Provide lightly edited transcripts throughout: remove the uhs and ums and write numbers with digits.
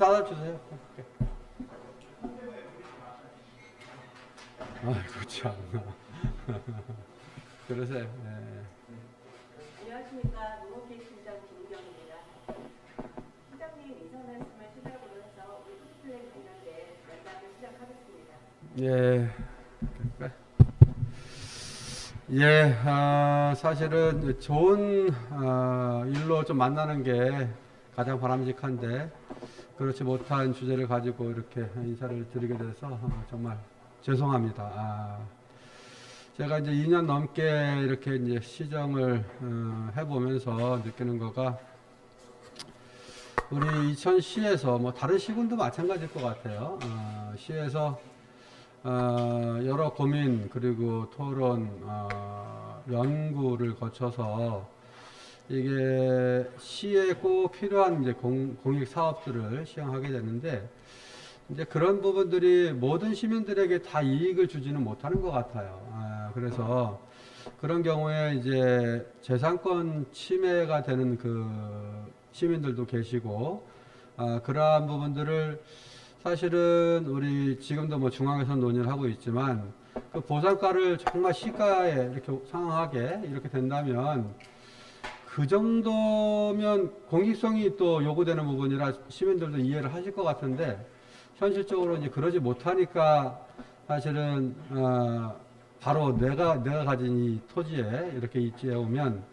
닫아주세요. 아이고 참. 그러세요. 네. 안녕하십니까. 농업계 팀장 김은경입니다. 팀장님 인사 말씀을 시작으로 해서 우리 푸드플랜 관련된 면담을 시작하겠습니다. 예, 사실은 좋은 일로 좀 만나는 게 가장 바람직한데 그렇지 못한 주제를 가지고 이렇게 인사를 드리게 돼서 정말 죄송합니다. 제가 이제 2년 넘게 이렇게 이제 시정을 해보면서 느끼는 거가 우리 이천시에서 뭐 다른 시군도 마찬가지일 것 같아요. 시에서 여러 고민 그리고 토론 연구를 거쳐서 이게 시에 꼭 필요한 이제 공익 사업들을 시행하게 되는데 이제 그런 부분들이 모든 시민들에게 다 이익을 주지는 못하는 것 같아요. 그래서 그런 경우에 이제 재산권 침해가 되는 그 시민들도 계시고 그러한 부분들을 사실은 우리 지금도 뭐 중앙에서 논의를 하고 있지만 그 보상가를 정말 시가에 이렇게 상응하게 이렇게 된다면 그 정도면 공익성이 또 요구되는 부분이라 시민들도 이해를 하실 것 같은데 현실적으로 이제 그러지 못하니까 사실은 바로 내가 가진 이 토지에 이렇게 입지해 오면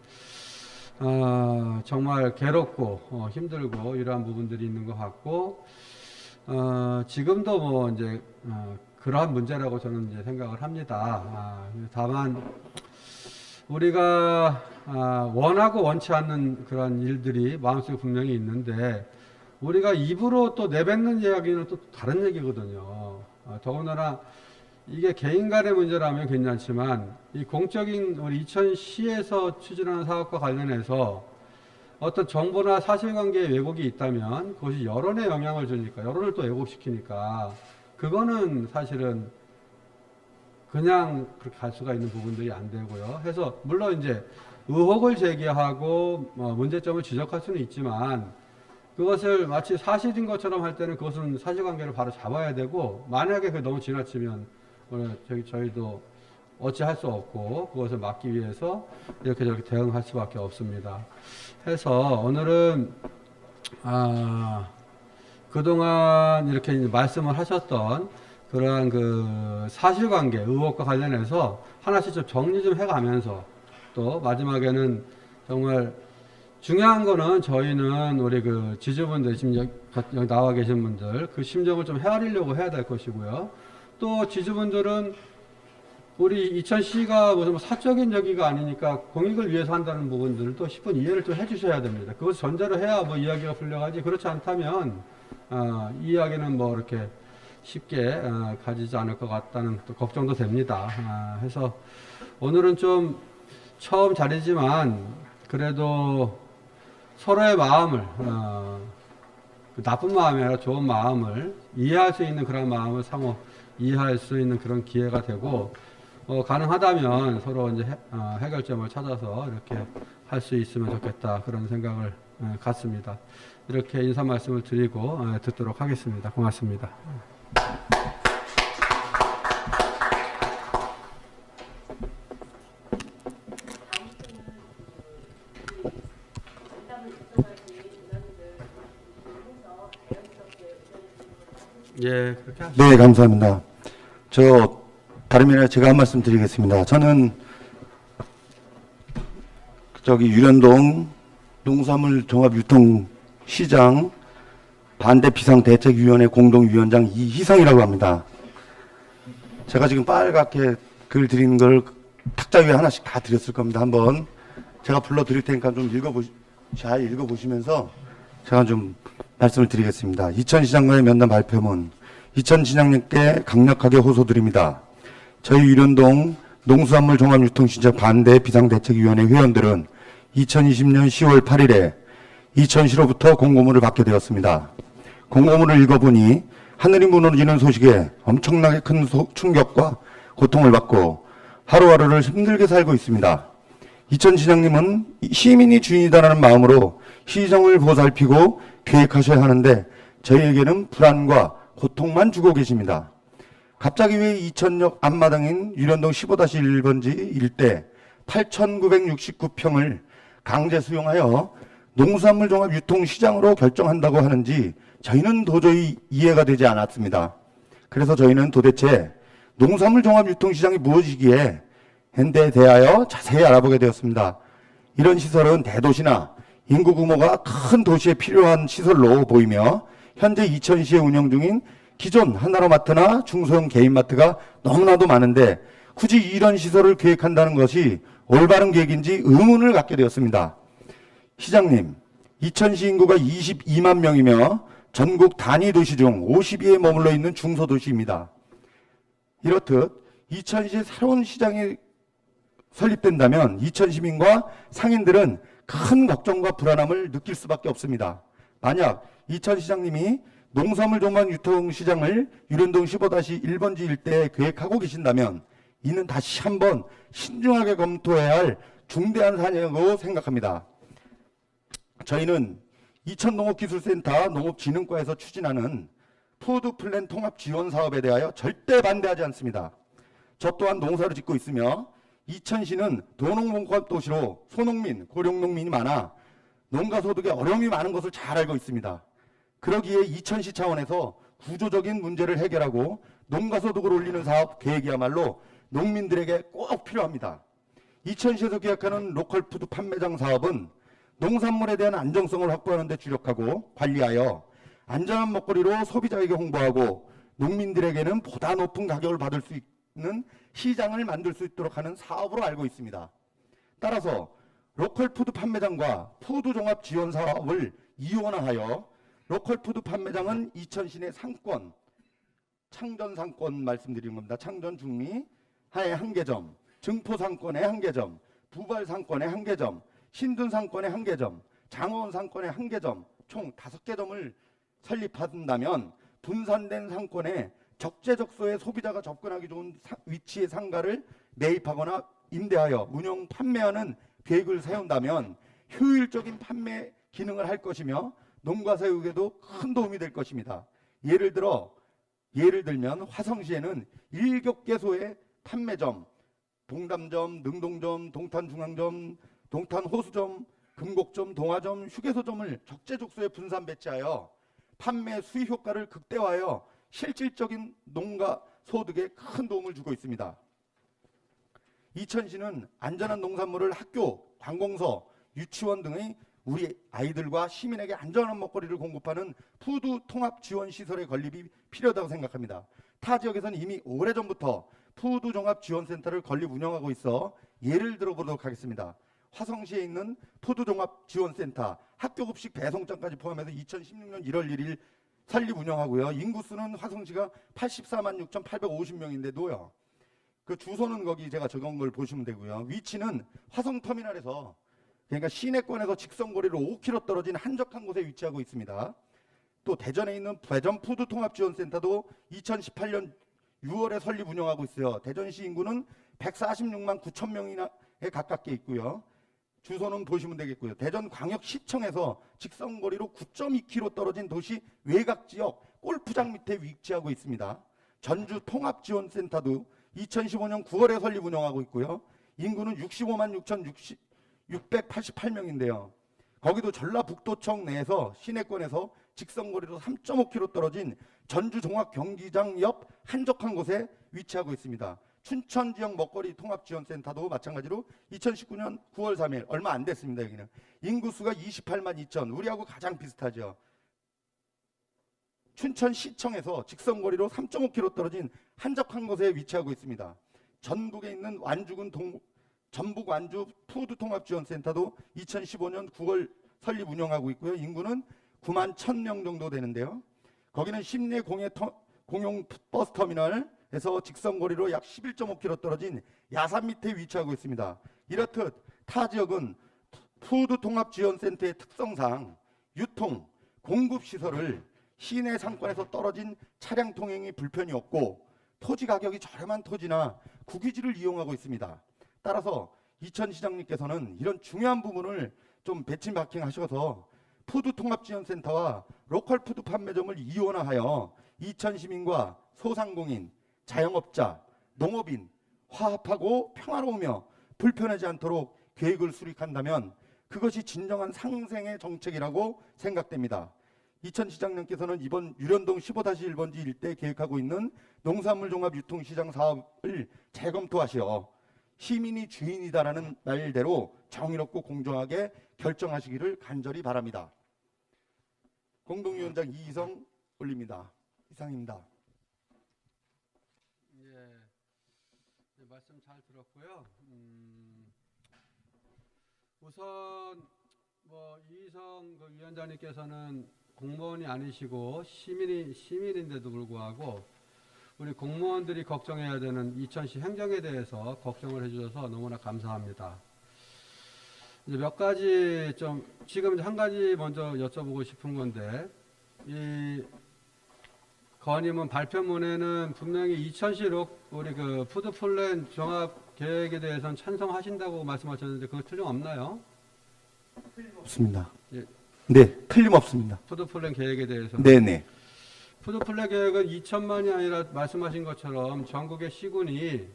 정말 괴롭고 힘들고 이러한 부분들이 있는 것 같고 지금도 뭐 이제 그러한 문제라고 저는 이제 생각을 합니다. 다만 우리가 원하고 원치 않는 그런 일들이 마음속에 분명히 있는데 우리가 입으로 또 내뱉는 이야기는 또 다른 얘기거든요. 더군다나 이게 개인 간의 문제라면 괜찮지만 이 공적인 우리 이천시에서 추진하는 사업과 관련해서 어떤 정보나 사실관계에 왜곡이 있다면 그것이 여론에 영향을 주니까 여론을 또 왜곡시키니까 그거는 사실은 그냥 그렇게 갈 수가 있는 부분들이 안 되고요. 해서 물론 이제 의혹을 제기하고 문제점을 지적할 수는 있지만 그것을 마치 사실인 것처럼 할 때는 그것은 사실관계를 바로 잡아야 되고 만약에 그게 너무 지나치면 저희도 어찌할 수 없고 그것을 막기 위해서 이렇게 저렇게 대응할 수밖에 없습니다. 해서 오늘은 그동안 이렇게 말씀을 하셨던 그러한 그 사실관계 의혹과 관련해서 하나씩 좀 정리 좀 해가면서 또 마지막에는 정말 중요한 거는 저희는 우리 그 지주분들 지금 여기 나와 계신 분들 그 심정을 좀 헤아리려고 해야 될 것이고요. 또 지주분들은 우리 이천시가 무슨 뭐 사적인 저기가 아니니까 공익을 위해서 한다는 부분들을 또 10분 이해를 좀 해주셔야 됩니다. 그것 전제로 해야 뭐 이야기가 풀려가지 그렇지 않다면 이 이야기는 뭐 이렇게 쉽게 가지지 않을 것 같다는 또 걱정도 됩니다. 해서 오늘은 좀 처음 자리지만 그래도 서로의 마음을 나쁜 마음이 아니라 좋은 마음을 이해할 수 있는 그런 마음을 상호 이해할 수 있는 그런 기회가 되고 가능하다면 서로 이제 해결점을 찾아서 이렇게 할 수 있으면 좋겠다 그런 생각을 갖습니다. 이렇게 인사 말씀을 드리고 듣도록 하겠습니다. 고맙습니다. 예, 그렇게 하시죠. 네, 감사합니다. 다름이 아니라 제가 한 말씀 드리겠습니다. 저는 유련동 농수산물 종합유통시장 반대 비상대책위원회 공동위원장 이희성이라고 합니다. 제가 지금 빨갛게 글 드리는 걸 탁자 위에 하나씩 다 드렸을 겁니다. 한번 제가 불러드릴 테니까 좀 잘 읽어보시면서 제가 좀 말씀을 드리겠습니다. 이천시장과의 면담 발표문. 이천시장님께 강력하게 호소드립니다. 저희 유련동 농수산물 종합유통시장 반대 비상대책위원회 회원들은 2020년 10월 8일에 이천시로부터 공고문을 받게 되었습니다. 공고문을 읽어보니 하늘이 무너지는 소식에 엄청나게 큰 충격과 고통을 받고 하루하루를 힘들게 살고 있습니다. 이천시장님은 시민이 주인이다라는 마음으로 시정을 보살피고 계획하셔야 하는데 저희에게는 불안과 고통만 주고 계십니다. 갑자기 왜 이천역 앞마당인 유련동 15-1번지 일대 8,969평을 강제 수용하여 농수산물 종합 유통시장으로 결정한다고 하는지 저희는 도저히 이해가 되지 않았습니다. 그래서 저희는 도대체 농수산물 종합 유통시장이 무엇이기에 현대에 대하여 자세히 알아보게 되었습니다. 이런 시설은 대도시나 인구 규모가 큰 도시에 필요한 시설로 보이며 현재 이천시에 운영 중인 기존 하나로마트나 중소형 개인마트가 너무나도 많은데 굳이 이런 시설을 계획한다는 것이 올바른 계획인지 의문을 갖게 되었습니다. 시장님, 이천시 인구가 22만 명이며 전국 단위 도시 중 50위에 머물러 있는 중소도시입니다. 이렇듯 이천시에 새로운 시장이 설립된다면 이천 시민과 상인들은 큰 걱정과 불안함을 느낄 수밖에 없습니다. 만약 이천 시장님이 농산물 종합 유통시장을 유련동 15-1번지 일대에 계획하고 계신다면 이는 다시 한번 신중하게 검토해야 할 중대한 사안이라고 생각합니다. 저희는 이천농업기술센터 농업진흥과에서 추진하는 푸드플랜 통합지원 사업에 대하여 절대 반대하지 않습니다. 저 또한 농사를 짓고 있으며 이천시는 도농봉합도시로 소농민, 고령농민이 많아 농가소득에 어려움이 많은 것을 잘 알고 있습니다. 그러기에 이천시 차원에서 구조적인 문제를 해결하고 농가소득을 올리는 사업 계획이야말로 농민들에게 꼭 필요합니다. 이천시에서 계약하는 로컬푸드 판매장 사업은 농산물에 대한 안정성을 확보하는 데 주력하고 관리하여 안전한 먹거리로 소비자에게 홍보하고 농민들에게는 보다 높은 가격을 받을 수 있는 시장을 만들 수 있도록 하는 사업으로 알고 있습니다. 따라서 로컬푸드 판매장과 푸드종합 지원 사업을 이원화하여 로컬푸드 판매장은 이천시 내 상권, 창전 상권 말씀드리는 겁니다. 창전 중리 하에 한 개점, 증포 상권에 한 개점, 부발 상권에 한 개점, 신둔 상권에 한 개점, 장원 상권에 한 개점, 총 5개점을 설립한다면 분산된 상권에 적재적소에 소비자가 접근하기 좋은 위치의 상가를 매입하거나 임대하여 운영 판매하는 계획을 세운다면 효율적인 판매 기능을 할 것이며 농가사육에도 큰 도움이 될 것입니다. 예를 들면 화성시에는 7개소의 판매점, 동담점, 능동점, 동탄중앙점, 동탄호수점, 금곡점, 동화점, 휴게소점을 적재적소에 분산 배치하여 판매 수익 효과를 극대화하여 실질적인 농가 소득에 큰 도움을 주고 있습니다. 이천시는 안전한 농산물을 학교, 관공서, 유치원 등의 우리 아이들과 시민에게 안전한 먹거리를 공급하는 푸드 통합 지원 시설의 건립이 필요하다고 생각합니다. 타 지역에서는 이미 오래전부터 푸드 종합 지원센터를 건립 운영하고 있어 예를 들어보도록 하겠습니다. 화성시에 있는 푸드 종합 지원센터 학교급식 배송장까지 포함해서 2016년 1월 1일 설립 운영하고요. 인구수는 화성시가 84만 6,850명인데도요. 그 주소는 거기 제가 적은 걸 보시면 되고요. 위치는 화성터미널에서 그러니까 시내권에서 직선거리로 5km 떨어진 한적한 곳에 위치하고 있습니다. 또 대전에 있는 대전 푸드 통합지원센터도 2018년 6월에 설립 운영하고 있어요. 대전시 인구는 146만 9천 명에 가깝게 있고요. 주소는 보시면 되겠고요. 대전광역시청에서 직선거리로 9.2km 떨어진 도시 외곽지역 골프장 밑에 위치하고 있습니다. 전주 통합지원센터도 2015년 9월에 설립 운영하고 있고요. 인구는 65만 6,688명인데요. 거기도 전라북도청 내에서 시내권에서 직선거리로 3.5km 떨어진 전주 종합경기장 옆 한적한 곳에 위치하고 있습니다. 춘천 지역 먹거리 통합지원센터도 마찬가지로 2019년 9월 3일 얼마 안 됐습니다. 여기는 인구수가 28만 2천, 우리하고 가장 비슷하죠. 춘천시청에서 직선거리로 3.5km 떨어진 한적한 곳에 위치하고 있습니다. 전북에 있는 전북 완주 푸드통합지원센터도 2015년 9월 설립 운영하고 있고요. 인구는 9만 1,000명 정도 되는데요. 거기는 심내 공용 버스터미널에서 직선거리로 약 11.5km 떨어진 야산 밑에 위치하고 있습니다. 이렇듯 타 지역은 푸드통합지원센터의 특성상 유통, 공급시설을 시내 상권에서 떨어진 차량 통행이 불편이 없고 토지 가격이 저렴한 토지나 국유지를 이용하고 있습니다. 따라서 이천 시장님께서는 이런 중요한 부분을 좀 배치마킹하셔서 푸드 통합지원센터와 로컬 푸드 판매점을 이원화하여 이천 시민과 소상공인, 자영업자, 농업인 화합하고 평화로우며 불편하지 않도록 계획을 수립한다면 그것이 진정한 상생의 정책이라고 생각됩니다. 이천 시장님께서는 이번 유련동 15-1번지 일대 계획하고 있는 농산물 종합 유통시장 사업을 재검토하시어 시민이 주인이다라는 말대로 정의롭고 공정하게 결정하시기를 간절히 바랍니다. 공동위원장 이희성 올립니다. 이상입니다. 예, 네, 말씀 잘 들었고요. 우선 뭐 이희성 그 위원장님께서는 공무원이 아니시고 시민인데도 불구하고 우리 공무원들이 걱정해야 되는 이천시 행정에 대해서 걱정을 해주셔서 너무나 감사합니다. 이제 몇 가지 좀 지금 한 가지 먼저 여쭤보고 싶은 건데 이 건의문 발표문에는 분명히 이천시로 우리 그 푸드 플랜 종합 계획에 대해서는 찬성하신다고 말씀하셨는데 그거 틀림없나요? 없습니다. 예. 네, 틀림없습니다. 푸드 플랜 계획에 대해서. 네네. 푸드 플랜 계획은 2천만이 아니라 말씀하신 것처럼 전국의 시군이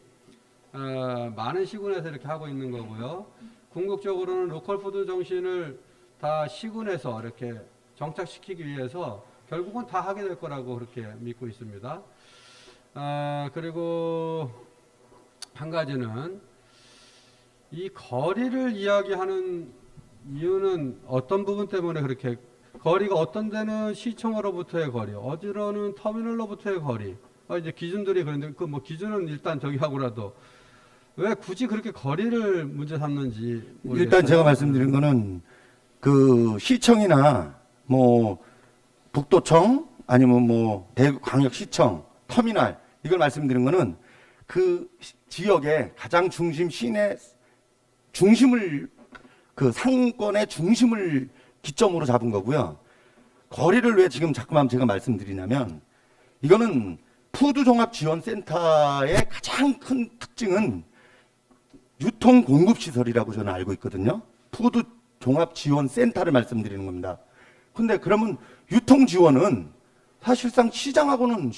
많은 시군에서 이렇게 하고 있는 거고요. 궁극적으로는 로컬 푸드 정신을 다 시군에서 이렇게 정착시키기 위해서 결국은 다 하게 될 거라고 그렇게 믿고 있습니다. 그리고 한 가지는 이 거리를 이야기하는 이유는 어떤 부분 때문에 그렇게 거리가 어떤 데는 시청으로부터의 거리, 어디로는 터미널로부터의 거리. 이제 기준들이 그런데 그 뭐 기준은 일단 저기 하고라도 왜 굳이 그렇게 거리를 문제 삼는지 모르겠어요. 일단 제가 말씀드린 거는 그 시청이나 뭐 북도청 아니면 뭐 대구광역시청 터미널 이걸 말씀드린 거는 그 지역의 가장 중심 시내 중심을 그 상권의 중심을 기점으로 잡은 거고요. 거리를 왜 지금 자꾸만 제가 말씀드리냐면 이거는 푸드종합지원센터의 가장 큰 특징은 유통 공급 시설이라고 저는 알고 있거든요. 푸드종합지원센터를 말씀드리는 겁니다. 근데 그러면 유통 지원은 사실상 시장성하고는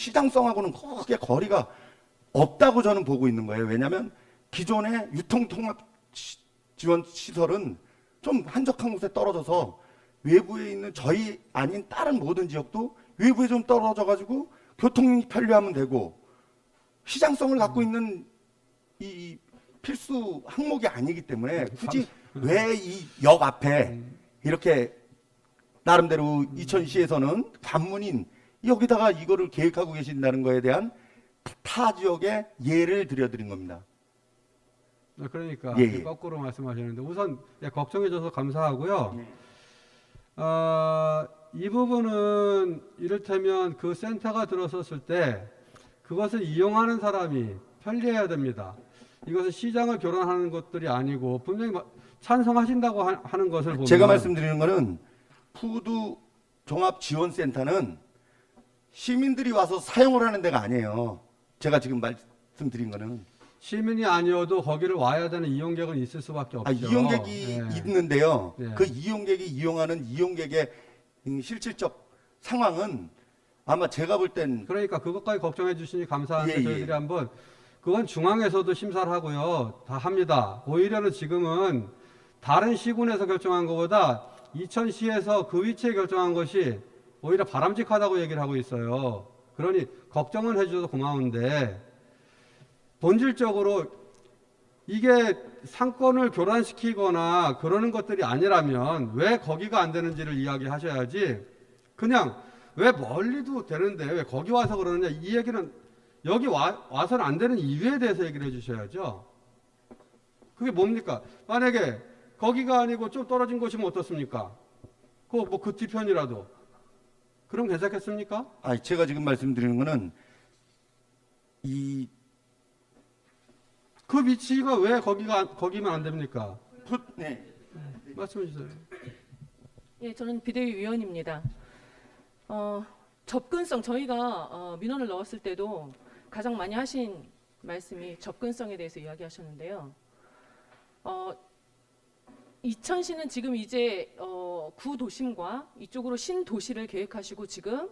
크게 거리가 없다고 저는 보고 있는 거예요. 왜냐하면 기존의 유통통합 지원 시설은 좀 한적한 곳에 떨어져서 외부에 있는 저희 아닌 다른 모든 지역도 외부에 좀 떨어져 가지고 교통이 편리하면 되고 시장성을 갖고 있는 이 필수 항목이 아니기 때문에 굳이 왜 이 역 앞에 이렇게 나름대로 이천시에서는 관문인 여기다가 이거를 계획하고 계신다는 거에 대한 타 지역의 예를 들여드린 겁니다. 그러니까 예. 거꾸로 말씀하시는데 우선 걱정해줘서 감사하고요. 이 부분은 이를테면 그 센터가 들어섰을 때 그것을 이용하는 사람이 편리해야 됩니다. 이것은 시장을 교란하는 것들이 아니고 분명히 찬성하신다고 하는 것을 보면 제가 말씀드리는 거는 푸드 종합지원센터는 시민들이 와서 사용을 하는 데가 아니에요. 제가 지금 말씀드린 거는 시민이 아니어도 거기를 와야 되는 이용객은 있을 수밖에 없죠. 이용객이 네. 있는데요. 네. 그 이용객이 이용하는 이용객의 실질적 상황은 아마 제가 볼 땐 그러니까 그것까지 걱정해 주시니 감사한데 예, 저희들이 예. 한번 그건 중앙에서도 심사를 하고요. 다 합니다. 오히려는 지금은 다른 시군에서 결정한 것보다 이천시에서 그 위치에 결정한 것이 오히려 바람직하다고 얘기를 하고 있어요. 그러니 걱정은 해주셔서 고마운데 본질적으로 이게 상권을 교란시키거나 그러는 것들이 아니라면 왜 거기가 안 되는지를 이야기하셔야지 그냥 왜 멀리도 되는데 왜 거기 와서 그러느냐 이 얘기는 여기 와서는 안 되는 이유에 대해서 얘기를 해주셔야죠. 그게 뭡니까? 만약에 거기가 아니고 좀 떨어진 곳이면 어떻습니까? 그 뒤편이라도 그럼 괜찮겠습니까? 제가 지금 말씀드리는 거는 그 위치가 왜 거기면 안 됩니까? 네. 말씀해 주세요. 예, 저는 비대위 위원입니다. 접근성 저희가 민원을 넣었을 때도 가장 많이 하신 말씀이 접근성에 대해서 이야기하셨는데요. 이천시는 지금 이제 구도심과 이쪽으로 신도시를 계획하시고 지금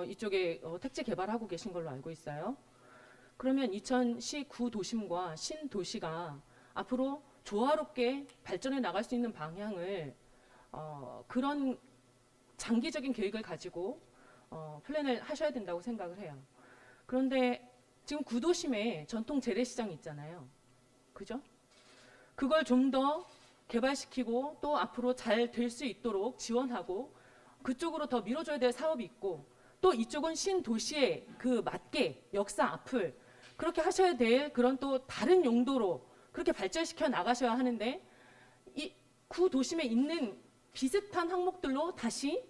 이쪽에 택지 개발하고 계신 걸로 알고 있어요. 그러면 이천시 구도심과 신도시가 앞으로 조화롭게 발전해 나갈 수 있는 방향을 그런 장기적인 계획을 가지고 플랜을 하셔야 된다고 생각을 해요. 그런데 지금 구도심에 전통 재래시장 있잖아요. 그죠? 그걸 좀 더 개발시키고 또 앞으로 잘 될 수 있도록 지원하고 그쪽으로 더 밀어줘야 될 사업이 있고 또 이쪽은 신도시에 그 맞게 역사 앞을 그렇게 하셔야 될 그런 또 다른 용도로 그렇게 발전시켜 나가셔야 하는데 이 구도심에 있는 비슷한 항목들로 다시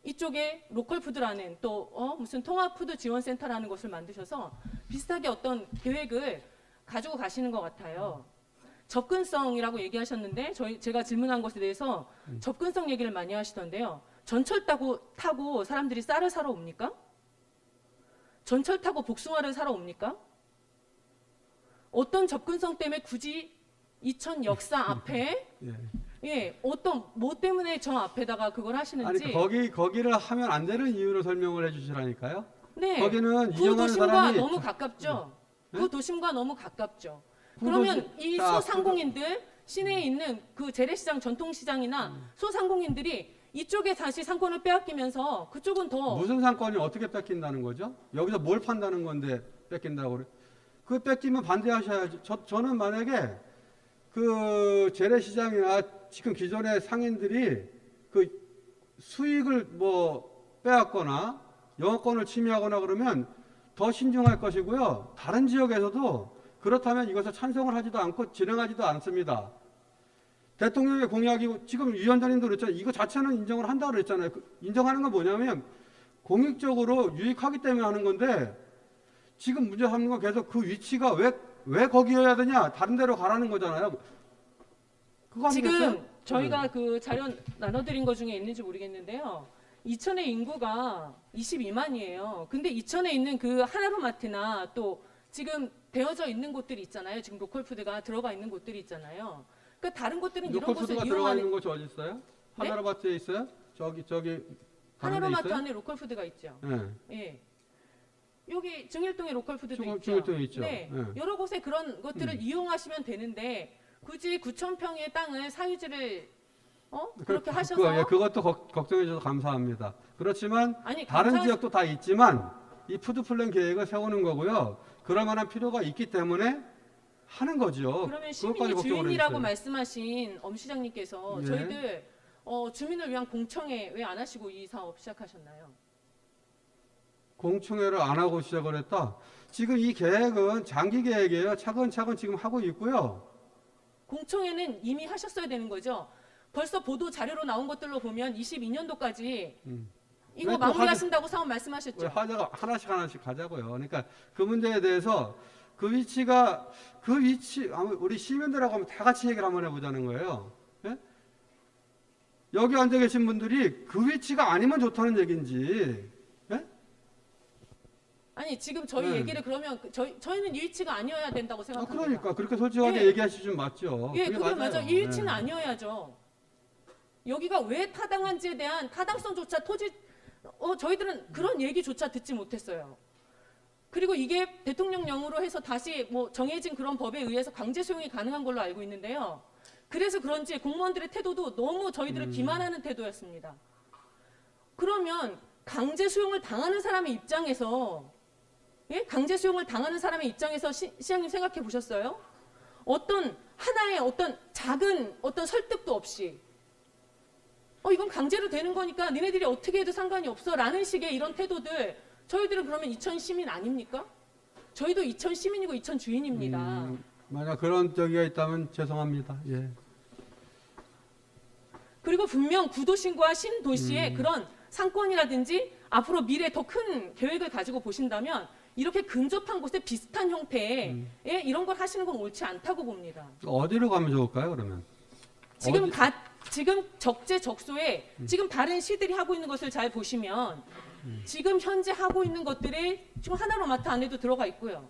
이쪽에 로컬푸드라는 또 무슨 통합푸드 지원센터라는 것을 만드셔서 비슷하게 어떤 계획을 가지고 가시는 것 같아요. 접근성이라고 얘기하셨는데 제가 질문한 것에 대해서 접근성 얘기를 많이 하시던데요. 전철 타고 사람들이 쌀을 사러 옵니까? 전철 타고 복숭아를 사러 옵니까? 어떤 접근성 때문에 굳이 이천 역사 앞에 어떤 뭐 때문에 저 앞에다가 그걸 하시는지 아니 거기를 하면 안 되는 이유를 설명을 해주시라니까요. 네. 거기는 구 이용하는 도심과 사람이 너무 가깝죠. 네? 구 도심과 너무 가깝죠. 구 그러면 도심- 이 자, 소상공인들 시내에 있는 그 재래시장 전통시장이나 소상공인들이 이쪽에 다시 상권을 빼앗기면서 그쪽은 더 무슨 상권이 어떻게 뺏긴다는 거죠? 여기서 뭘 판다는 건데 뺏긴다고 그래? 그 뺏기면 반대하셔야지. 저는 만약에 그 재래시장이나 지금 기존의 상인들이 그 수익을 뭐 빼앗거나 영업권을 침해하거나 그러면 더 신중할 것이고요. 다른 지역에서도 그렇다면 이것을 찬성을 하지도 않고 진행하지도 않습니다. 대통령의 공약이고 지금 위원장님도 그랬잖아요. 이거 자체는 인정을 한다고 그랬잖아요. 인정하는 건 뭐냐면 공익적으로 유익하기 때문에 하는 건데 지금 문제 삼는 건 계속 그 위치가 왜 거기여야 되냐? 다른 데로 가라는 거잖아요. 그거 아니겠어요? 지금 저희가 그 자료 나눠드린 것 중에 있는지 모르겠는데요. 이천의 인구가 22만이에요. 근데 이천에 있는 그 하나로마트나 또 지금 되어져 있는 곳들이 있잖아요. 지금 로컬푸드가 들어가 있는 곳들이 있잖아요. 그러니까 다른 곳들은 이런 곳을 로컬푸드가 들어가 이용하는 있는 곳이 어디 있어요? 네? 하나로마트에 있어요? 저기 다른 데 하나로마트 있어요? 안에 로컬푸드가 있죠. 네. 예. 여기 증일동에 로컬푸드도 있죠. 중일동에 있죠. 네. 네. 여러 곳에 그런 것들을 이용하시면 되는데 굳이 9천 평의 땅을 사유지를 그렇게 하셔서 그것도 걱정해 주셔서 감사합니다. 그렇지만 아니 다른 감사 지역도 다 있지만 이 푸드플랜 계획을 세우는 거고요. 그럴 만한 필요가 있기 때문에 하는 거죠. 그러면 그것까지 시민이 걱정을 주인이라고 해주세요. 말씀하신 엄 시장님께서 예. 저희들 주민을 위한 공청회 왜 안 하시고 이 사업 시작하셨나요? 공청회를 안 하고 시작을 했다. 지금 이 계획은 장기 계획이에요. 차근차근 지금 하고 있고요. 공청회는 이미 하셨어야 되는 거죠. 벌써 보도 자료로 나온 것들로 보면 22년도까지 이거 왜 또 마무리하신다고 사업 왜 말씀하셨죠. 하자가 하나씩 가자고요. 그러니까 그 문제에 대해서 그 위치 우리 시민들하고 한번 다 같이 얘기를 한번 해보자는 거예요. 예? 여기 앉아 계신 분들이 그 위치가 아니면 좋다는 얘기인지. 예? 아니 지금 저희 네. 얘기를 그러면 저희는 이 위치가 아니어야 된다고 생각합니다. 그러니까 그렇게 솔직하게 예. 얘기하시면 맞죠. 예, 그게 그건 맞아요. 이 위치는 네. 아니어야죠. 여기가 왜 타당한지에 대한 타당성조차 저희들은 그런 얘기조차 듣지 못했어요. 그리고 이게 대통령령으로 해서 다시 뭐 정해진 그런 법에 의해서 강제 수용이 가능한 걸로 알고 있는데요. 그래서 그런지 공무원들의 태도도 너무 저희들을 기만하는 태도였습니다. 그러면 강제 수용을 당하는 사람의 입장에서 강제 수용을 당하는 사람의 입장에서 시장님 생각해 보셨어요? 어떤 하나의 어떤 작은 어떤 설득도 없이 이건 강제로 되는 거니까 니네들이 어떻게 해도 상관이 없어 라는 식의 이런 태도들 저희들은 그러면 이천 시민 아닙니까? 저희도 이천 시민이고 이천 주인입니다. 만약 그런 저기가 있다면 죄송합니다. 예. 그리고 분명 구도심과 신도시의 그런 상권이라든지 앞으로 미래 더 큰 계획을 가지고 보신다면 이렇게 근접한 곳에 비슷한 형태의 이런 걸 하시는 건 옳지 않다고 봅니다. 어디로 가면 좋을까요, 그러면? 지금 적재적소에 지금 다른 시들이 하고 있는 것을 잘 보시면 지금 현재 하고 있는 것들이 지금 하나로마트 안에도 들어가 있고요.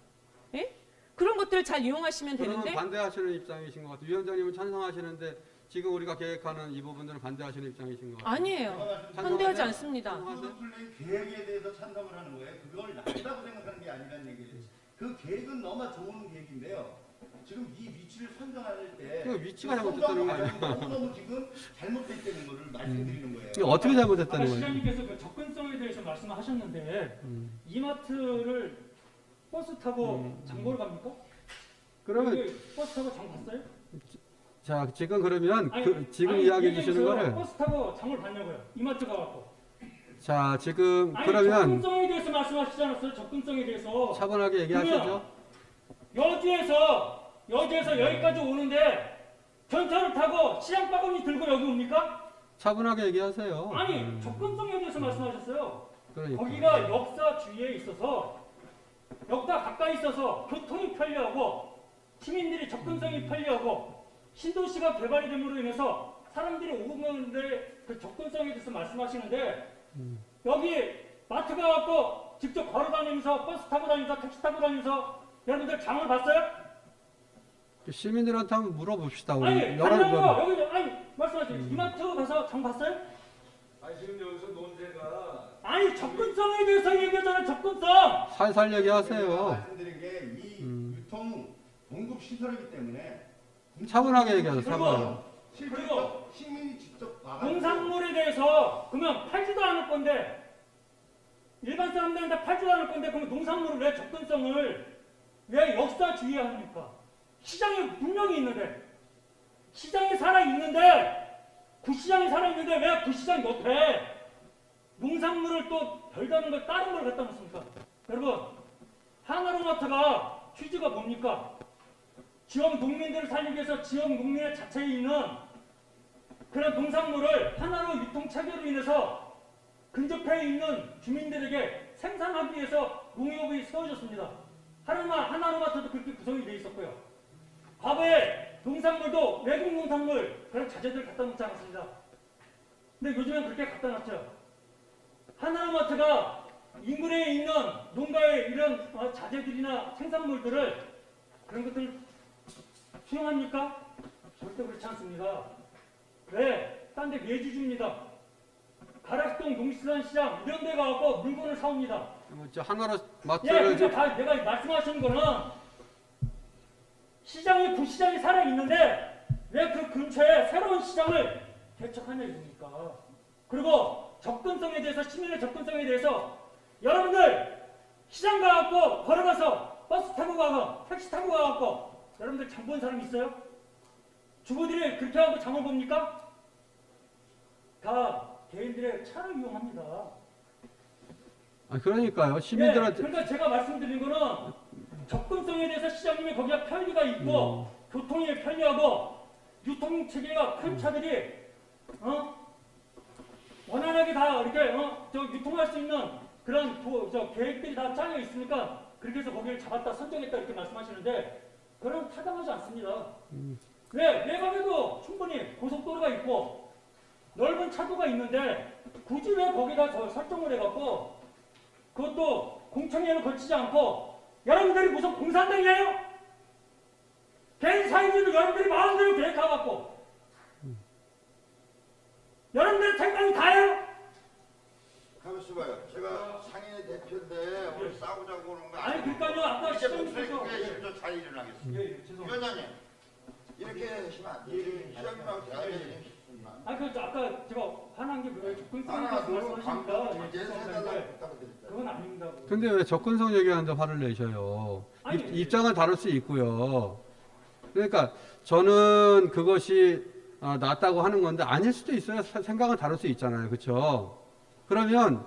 예? 그런 것들을 잘 이용하시면 그러면 되는데 반대하시는 입장이신 것 같아요. 위원장님은 찬성하시는데 지금 우리가 계획하는 이 부분들을 반대하시는 입장이신 것 같아요. 아니에요. 찬성하세요? 반대하지 않습니다. 찬성하세요? 플레이 계획에 대해서 찬성을 하는 거예요. 그걸 나쁘다고 생각하는 게 아니라는 얘기예요. 그 계획은 너무 좋은 계획인데요. 지금 이 위치를 선정할 때 그 위치가 잘못됐다는 거 아니에요? 너무 지금 잘못됐다는 거를 말씀드리는 거예요. 이게 어떻게 아까 잘못했다는 거예요? 시장님께서 그 접근성에 대해서 말씀하셨는데 이마트를 버스 타고 장보러 갑니까? 그러면 여기 버스 타고 장 봤어요? 자 지금 그러면 아니, 지금 아니, 이야기해 주시는 얘기해보세요. 거를 버스 타고 장을 봤냐고요? 이마트 가갖고. 자 지금 아니 그러면 접근성에 대해서 말씀하시지 않았어요? 접근성에 대해서. 차분하게 얘기하시죠. 여주에서 여기까지 오는데 전차를 타고 시장 바구니 들고 여기 옵니까? 차분하게 얘기하세요. 아니 접근성에 대해서 말씀하셨어요. 그러니까. 거기가 역사 주위에 있어서 역사 가까이 있어서 교통이 편리하고 시민들이 접근성이 편리하고 신도시가 개발이 됨으로 인해서 사람들이 오고 가는데 그 접근성에 대해서 말씀하시는데 여기 마트 가갖고 직접 걸어 다니면서 버스 타고 다니면서 택시 타고 다니면서 여러분들 장을 봤어요? 시민들한테 한번 물어봅시다. 우리 아니 여러 간다고 여기 아니 말씀하세요. 이마트 가서 장 봤어요? 아니 지금 여기서 논제가 아니 접근성에 대해서 얘기하잖아요. 접근성. 살살 얘기하세요. 말씀드린 게 이 유통 공급 시설이기 때문에 차분하게 얘기하세요. 차분하게. 그리고 시민이 직접 와가지고 농산물에 대해서 그러면 팔지도 않을 건데 일반 사람들한테 팔지도 않을 건데 그러면 농산물을 왜 접근성을 왜 역사주의에 합니까? 시장이 분명히 있는데 시장이 살아있는데 구시장이 살아있는데 왜 구시장 옆에 농산물을 또 별다른 걸 다른 걸 갖다 놓습니까? 여러분 하나로마트가 취지가 뭡니까? 지역 농민들을 살리기 위해서 지역 농민의 자체에 있는 그런 농산물을 하나로 유통 체계로 인해서 근접해 있는 주민들에게 생산하기 위해서 농협이 세워졌습니다. 하나로마트도 그렇게 구성이 되어 있었고요. 과거에 농산물도 외국 농산물 그런 자재들 갖다 놓지 않았습니다. 근데 요즘엔 그렇게 갖다 놨죠. 하나로마트가 인근에 있는 농가의 이런 자재들이나 생산물들을 그런 것들 수용합니까? 절대 그렇지 않습니다. 왜? 딴 데 외주줍니다. 가락동 농수산시장 이런 데 가서 물건을 사옵니다. 저 하나로 예, 마트를 그러니까 다 내가 말씀하시는 거는 시장이 구시장이 살아있는데 왜 그 근처에 새로운 시장을 개척하냐 이겁니까? 그리고 접근성에 대해서 시민의 접근성에 대해서 여러분들 시장 가갖고 걸어가서 버스 타고 가고 택시 타고 가갖고 여러분들 장 본 사람 있어요? 주부들이 그렇게 하고 장을 봅니까? 다 개인들의 차를 이용합니다. 그러니까요. 예, 시민들한테 그러니까 제가 말씀드린 거는 접근성에 대해서 시장님이 거기가 편리가 있고 교통이 편리하고 유통 체계가 큰 차들이 원활하게 다 이렇게 저 유통할 수 있는 그런 계획들이 다 짜여 있으니까 그렇게 해서 거기를 잡았다 선정했다 이렇게 말씀하시는데 그건 타당하지 않습니다. 왜 외곽에도 충분히 고속도로가 있고 넓은 차도가 있는데 굳이 왜 거기다 저 설정을 해갖고 그것도 공청회를 거치지 않고 여러분들이 무슨 공산당이에요? 개인 사회주의도 여러분들이 마음대로 계획해갖고 여러분들 생각이 다예요? 가만있어 봐요. 제가 상인의 대표인데 오늘 싸우자고 오는 거 아니 아니고 그러니까요 아까 이제 목소리 시장님께서 크게 실조 잘 일어나겠습니다. 죄송합니다. 위원장님 이렇게 하시면 안 돼요. 시장님하고 대화를 해주시면 그 아까 제가 화난 게 그거예요. 접근성에 하나 대해서 둘 말씀하시니까 광고 예, 예산달라고 죄송한데 부탁드립니다. 그건 아닙니다. 근데 왜 접근성 얘기하는데 화를 내셔요? 아니, 입장은 다를 수 있고요. 그러니까 저는 그것이 낫다고 하는 건데 아닐 수도 있어요. 생각은 다를 수 있잖아요. 그렇죠? 그러면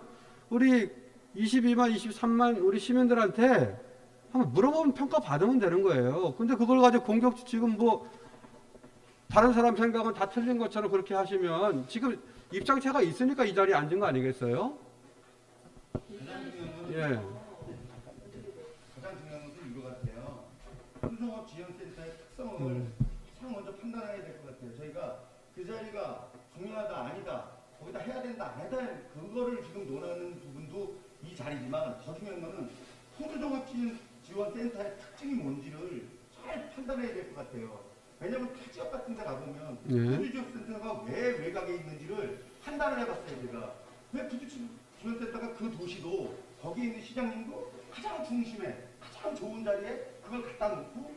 우리 22만, 23만 우리 시민들한테 한번 물어보면 평가 받으면 되는 거예요. 근데 그걸 가지고 공격 지금 뭐 다른 사람 생각은 다 틀린 것처럼 그렇게 하시면 지금 입장차가 있으니까 이 자리에 앉은 거 아니겠어요? 예. 가장 중요한 것은 이거 같아요. hun성업 지원센터의 특성을 가장 먼저 판단해야 될 것 같아요. 저희가 그 자리가 중요하다 아니다 거기다 해야 된다 안 해야 된다 그거를 지금 논하는 부분도 이 자리지만 더 중요한 거는 호주종합지원센터의 특징이 뭔지를 잘 판단해야 될 것 같아요. 왜냐면 폐지역 같은 데 가보면 예. 푸드지원센터가 왜 외곽에 있는지를 판단을 해봤어요. 제가 왜 푸드지원센터가 그 도시도 거기에 있는 시장님도 가장 중심에 가장 좋은 자리에 그걸 갖다 놓고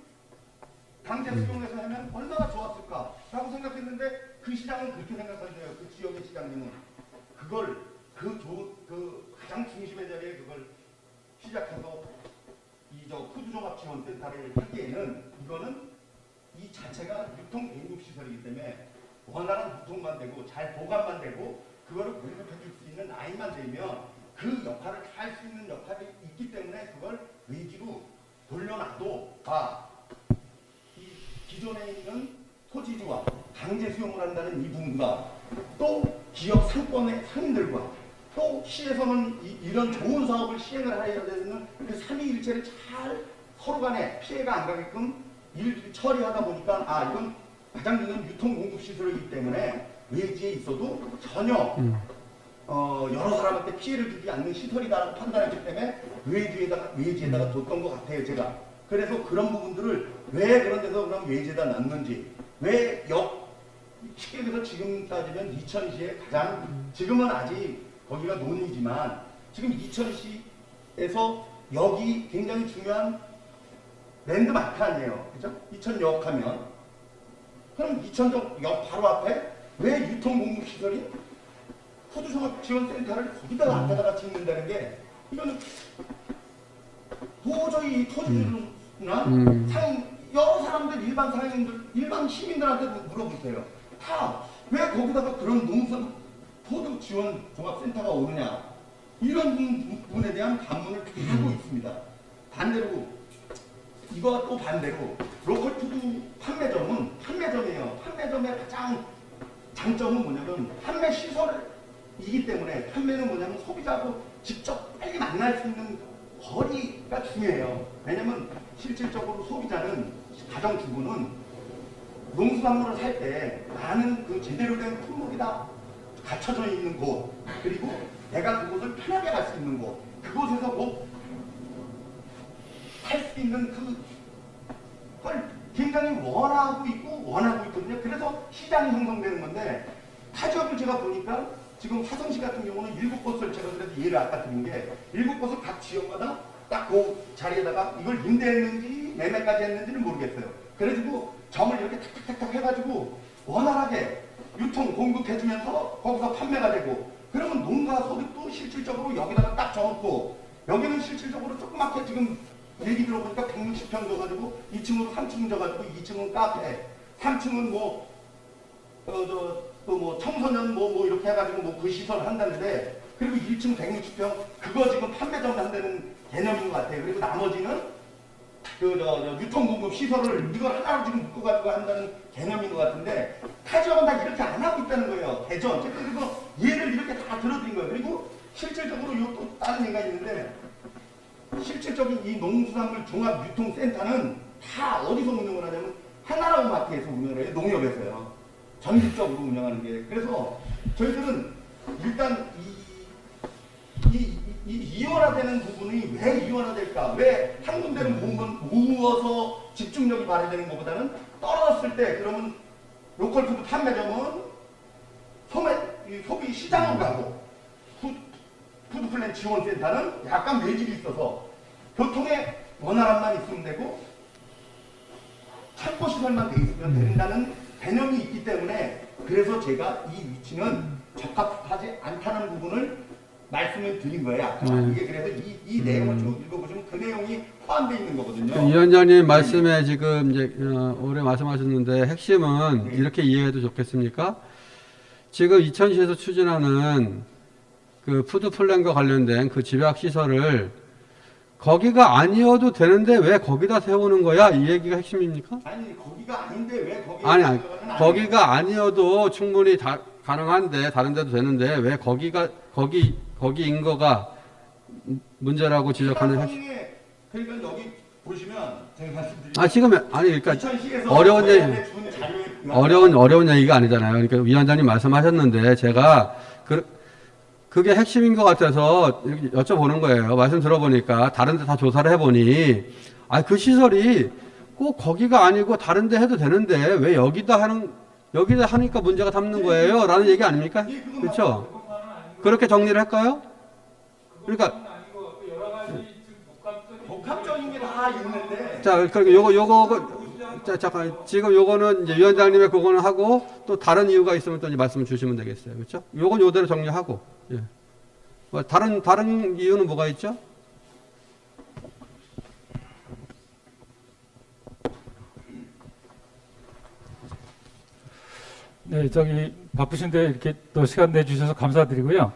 강제 수용해서 하면 얼마나 좋았을까라고 생각했는데 그 시장은 그렇게 생각한대요. 그 지역의 시장님은 그걸 그 가장 중심의 자리에 그걸 시작해서 이저 푸드종합지원센터를 하기에는 이거는 이 자체가 유통 공급시설이기 때문에 원활한 유통만 되고 잘 보관만 되고 그거를 공급해 줄 수 있는 라인만 되면 그 역할을 다 할 수 있는 역할이 있기 때문에 그걸 외지로 돌려놔도 이 기존에 있는 토지주와 강제 수용을 한다는 이 부분과 또 지역 상권의 상인들과 또 시에서는 이런 좋은 사업을 시행을 하여야 되는 그 삼위일체를 잘 서로 간에 피해가 안 가게끔 일 처리하다 보니까 이건 가장 중요한 유통 공급 시설이기 때문에 외지에 있어도 전혀 여러 사람한테 피해를 주지 않는 시설이다라고 판단했기 때문에 외지에다가 뒀던 것 같아요, 제가. 그래서 그런 부분들을 왜 그런 데서 그럼 외지에다 놨는지, 왜 쉽게 얘기해서 지금 따지면 이천시에 가장, 지금은 아직 거기가 논이지만, 지금 이천시에서 역이 굉장히 중요한 랜드마크 아니에요. 그죠? 이천역 하면. 그럼 이천역 바로 앞에 왜 유통공급시설이 푸드종합지원센터를 거기다가 앞에다가 짓는다는 게 이거는 도저히 토지주나 여러 사람들 일반 상인들 일반 시민들한테 물어보세요. 다 왜 거기다가 그런 농선 포드 지원 종합센터가 오느냐 이런 부분에 대한 반문을 하고 있습니다. 반대로 이거와 또 반대로 로컬 푸드 판매점이에요. 판매점의 가장 장점은 뭐냐면 판매 시설이기 때문에 판매는 뭐냐면 소비자하고 직접 빨리 만날 수 있는 거리가 중요해요. 왜냐면 실질적으로 소비자는 가정주부는 농수산물을 살 때 나는 그 제대로 된 품목이 다 갖춰져 있는 곳 그리고 내가 그곳을 편하게 갈 수 있는 곳 그곳에서 뭐 할 수 있는 그걸 굉장히 원하고 있거든요. 그래서 시장이 형성되는 건데 타 지역을 제가 보니까 지금 화성시 같은 경우는 7곳을 제가 그래서 예를 아까 드린 게 7곳을 각 지역마다 딱 그 자리에다가 이걸 임대했는지 매매까지 했는지는 모르겠어요. 그래가지고 점을 이렇게 탁탁탁탁 해가지고 원활하게 유통 공급해주면서 거기서 판매가 되고 그러면 농가 소득도 실질적으로 여기다가 딱 적었고 여기는 실질적으로 조그맣게 지금 얘기 들어보니까 160평 줘가지고 2층으로 3층 줘가지고 2층은 카페 3층은 청소년 이렇게 해가지고 그 시설 한다는데 그리고 1층 160평 그거 지금 판매점 한다는 개념인 것 같아요. 그리고 나머지는 유통공급 시설을 이걸 하나로 지금 묶어가지고 한다는 개념인 것 같은데 타지역은 다 이렇게 안 하고 있다는 거예요. 대전. 그래서 얘를 이렇게 다 들어드린 거예요. 그리고 실질적으로 또 다른 얘기가 있는데 실질적인 이 농수산물 종합유통센터는 다 어디서 운영을 하냐면 하나라고 마트에서 운영을 해요. 농협에서요. 전국적으로 운영하는 게. 그래서 저희들은 일단 이 이원화되는 부분이 왜 이원화될까? 왜 한 군데를 모어서 집중력이 발휘되는 것보다는 떨어졌을 때 그러면 로컬푸드 판매점은 소비 시장으로 가고 푸드플랜 지원센터는 약간 외집이 있어서 교통에 원활함만 있으면 되고 창고시설만 돼 있으면 된다는 개념이 있기 때문에 그래서 제가 이 위치는 적합하지 않다는 부분을 말씀을 드린 거예요. 아까. 이게 그래서 이 내용을 쭉 읽어보시면 그 내용이 포함되어 있는 거거든요. 이 위원장님 말씀에 지금 이제 오래 말씀하셨는데 핵심은 이렇게 이해해도 좋겠습니까? 지금 이천시에서 추진하는 그 푸드 플랜과 관련된 그 집약 시설을 거기가 아니어도 되는데 왜 거기다 세우는 거야? 이 얘기가 핵심입니까? 아니 거기가 아닌데 왜 거기 거기가 아니어도 충분히 가능한데 다른 데도 되는데 왜 거기인 거가 문제라고 지적하는 핵심. 그러니까 여기 보시면 제가 말씀드린 그러니까 어려운 얘기가 아니잖아요. 그러니까 위원장님 말씀하셨는데 제가 그게 핵심인 것 같아서 여쭤보는 거예요. 말씀 들어보니까 다른 데 다 조사를 해보니 그 시설이 꼭 거기가 아니고 다른 데 해도 되는데 왜 여기다 하니까 문제가 담는 거예요? 라는 얘기 아닙니까? 그렇죠? 그렇게 정리를 할까요? 그러니까 복합적인 게 다 있는데. 자, 그러니까 자, 잠깐 지금 요거는 이제 위원장님의 그거는 하고 또 다른 이유가 있으면 또 이제 말씀을 주시면 되겠어요. 그렇죠? 요건 요대로 정리하고. 예. 뭐 다른 이유는 뭐가 있죠? 네, 저기 바쁘신데 이렇게 또 시간 내주셔서 감사드리고요.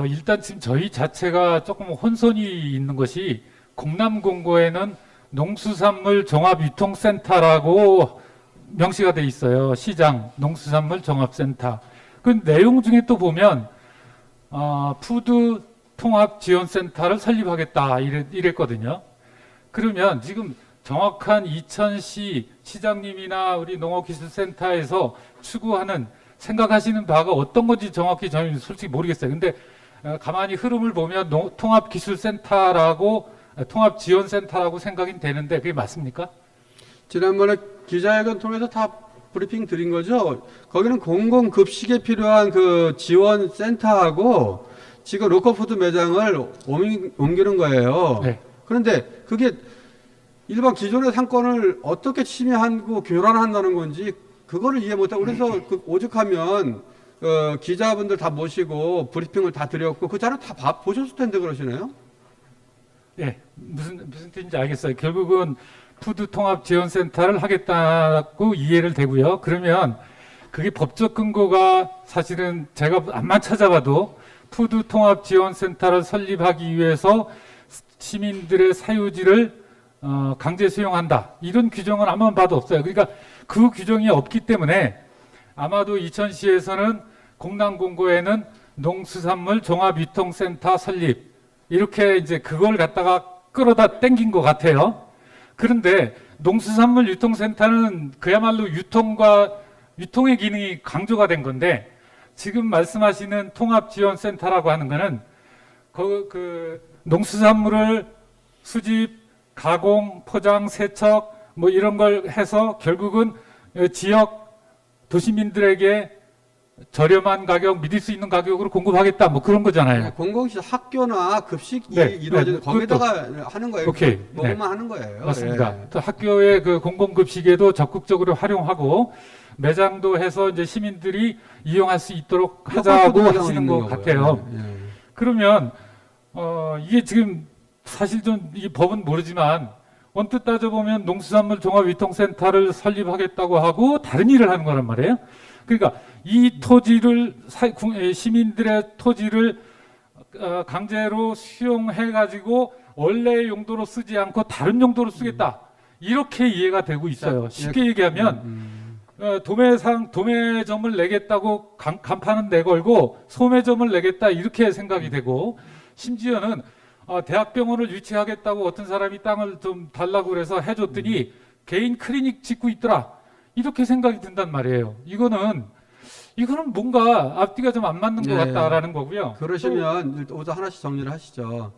일단 지금 저희 자체가 조금 혼선이 있는 것이 공남공고에는 농수산물 종합유통센터라고 명시가 돼 있어요. 시장 농수산물 종합센터. 그 내용 중에 또 보면 푸드 통합지원센터를 설립하겠다 이랬거든요. 그러면 지금 정확한 이천시 시장님이나 우리 농업기술센터에서 추구하는 생각하시는 바가 어떤 건지 정확히 저는 솔직히 모르겠어요. 근데 가만히 흐름을 보면 통합지원센터라고 생각이 되는데 그게 맞습니까? 지난번에 기자회견 통해서 다 브리핑 드린 거죠. 거기는 공공급식에 필요한 그 지원센터하고 지금 로컬푸드 매장을 옮기는 거예요. 네. 그런데 그게 일반 기존의 상권을 어떻게 침해하고 교란한다는 건지 그거를 이해 못하고 그래서 오죽하면 기자분들 다 모시고 브리핑을 다 드렸고 그 자료 다 보셨을 텐데 그러시네요. 예, 무슨 뜻인지 알겠어요. 결국은 푸드 통합 지원센터를 하겠다고 이해를 되고요. 그러면 그게 법적 근거가 사실은 제가 암만 찾아봐도 푸드 통합 지원센터를 설립하기 위해서 시민들의 사유지를 강제 수용한다. 이런 규정은 아무만 봐도 없어요. 그러니까 그 규정이 없기 때문에 아마도 이천시에서는 공남공고에는 농수산물 종합유통센터 설립 이렇게 이제 그걸 갖다가 끌어다 땡긴 것 같아요. 그런데 농수산물 유통센터는 그야말로 유통의 기능이 강조가 된 건데 지금 말씀하시는 통합지원센터라고 하는 거는 그 농수산물을 수집, 가공, 포장, 세척 뭐 이런 걸 해서 결국은 지역 도시민들에게 저렴한 가격, 믿을 수 있는 가격으로 공급하겠다 뭐 그런 거잖아요. 공공시 학교나 급식이 네, 이루어지는 네, 거기다가 하는 거예요. 오케이. 먹으면 네. 하는 거예요. 맞습니다. 예. 또 학교의 그 공공급식에도 적극적으로 활용하고 매장도 해서 이제 시민들이 이용할 수 있도록 하자고 로컬푸드 하시는 있는 것 거고요. 같아요. 예, 예. 그러면 이게 지금 사실 좀 이 법은 모르지만 언뜻 따져보면 농수산물 종합유통센터를 설립하겠다고 하고 다른 일을 하는 거란 말이에요. 그러니까 이 토지를 시민들의 토지를 강제로 수용해 가지고 원래 용도로 쓰지 않고 다른 용도로 쓰겠다. 이렇게 이해가 되고 있어요. 쉽게 얘기하면 도매점을 내겠다고 간판은 내걸고 소매점을 내겠다 이렇게 생각이 되고 심지어는 대학병원을 유치하겠다고 어떤 사람이 땅을 좀 달라고 그래서 해줬더니 개인 클리닉 짓고 있더라 이렇게 생각이 든단 말이에요. 이거는 뭔가 앞뒤가 좀 안 맞는 것 예. 같다라는 거고요. 그러시면 우선 하나씩 정리를 하시죠.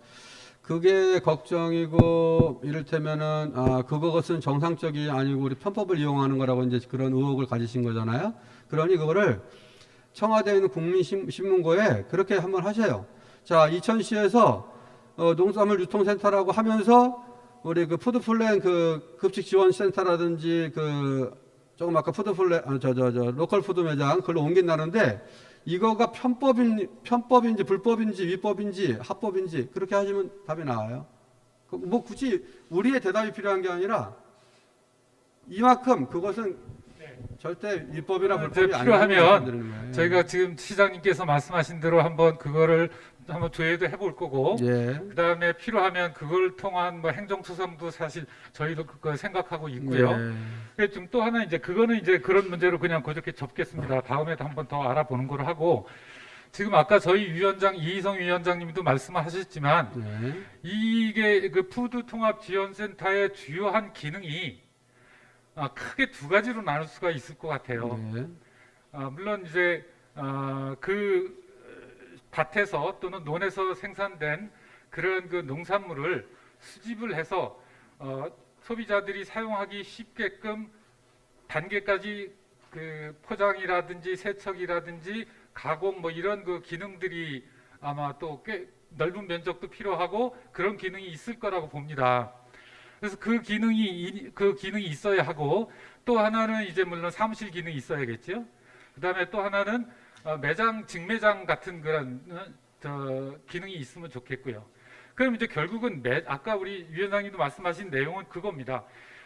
그게 걱정이고 이를테면은 그것은 정상적이 아니고 우리 편법을 이용하는 거라고 이제 그런 의혹을 가지신 거잖아요. 그러니 그거를 청와대에 있는 국민신문고에 그렇게 한번 하셔요. 자, 이천시에서 농수산물 유통센터라고 하면서 우리 그 푸드플랜 그 급식지원센터라든지 그 조금 아까 푸드플랜 로컬 푸드 매장 그걸로 옮긴다는데 이거가 편법인지 불법인지 위법인지 합법인지 그렇게 하시면 답이 나와요. 뭐 굳이 우리의 대답이 필요한 게 아니라 이만큼 그것은 절대 위법이나 불법이 필요하면 저희가 지금 시장님께서 말씀하신 대로 한번 그거를 한번 조회도 해볼 거고 예. 그다음에 필요하면 그걸 통한 뭐 행정소송도 사실 저희도 그거 생각하고 있고요. 예. 좀 또 하나 이제 그거는 이제 그런 문제로 그냥 그저께 접겠습니다. 다음에도 한번 더 알아보는 걸로 하고 지금 아까 저희 위원장 이희성 위원장님도 말씀하셨지만 예. 이게 그 푸드 통합 지원센터의 주요한 기능이 크게 두 가지로 나눌 수가 있을 것 같아요. 예. 물론 이제 그 밭에서 또는 논에서 생산된 그런 그 농산물을 수집을 해서 소비자들이 사용하기 쉽게끔 단계까지 그 포장이라든지 세척이라든지 가공 뭐 이런 그 기능들이 아마 또 꽤 넓은 면적도 필요하고 그런 기능이 있을 거라고 봅니다. 그래서 그 기능이 있어야 하고, 또 하나는 이제 물론 사무실 기능이 있어야겠죠. 그다음에 또 하나는 매장 직매장 같은 그런 기능이 있으면 좋겠고요. 그럼 이제 결국은 아까 우리 위원장님도 말씀하신 내용은 그겁니다.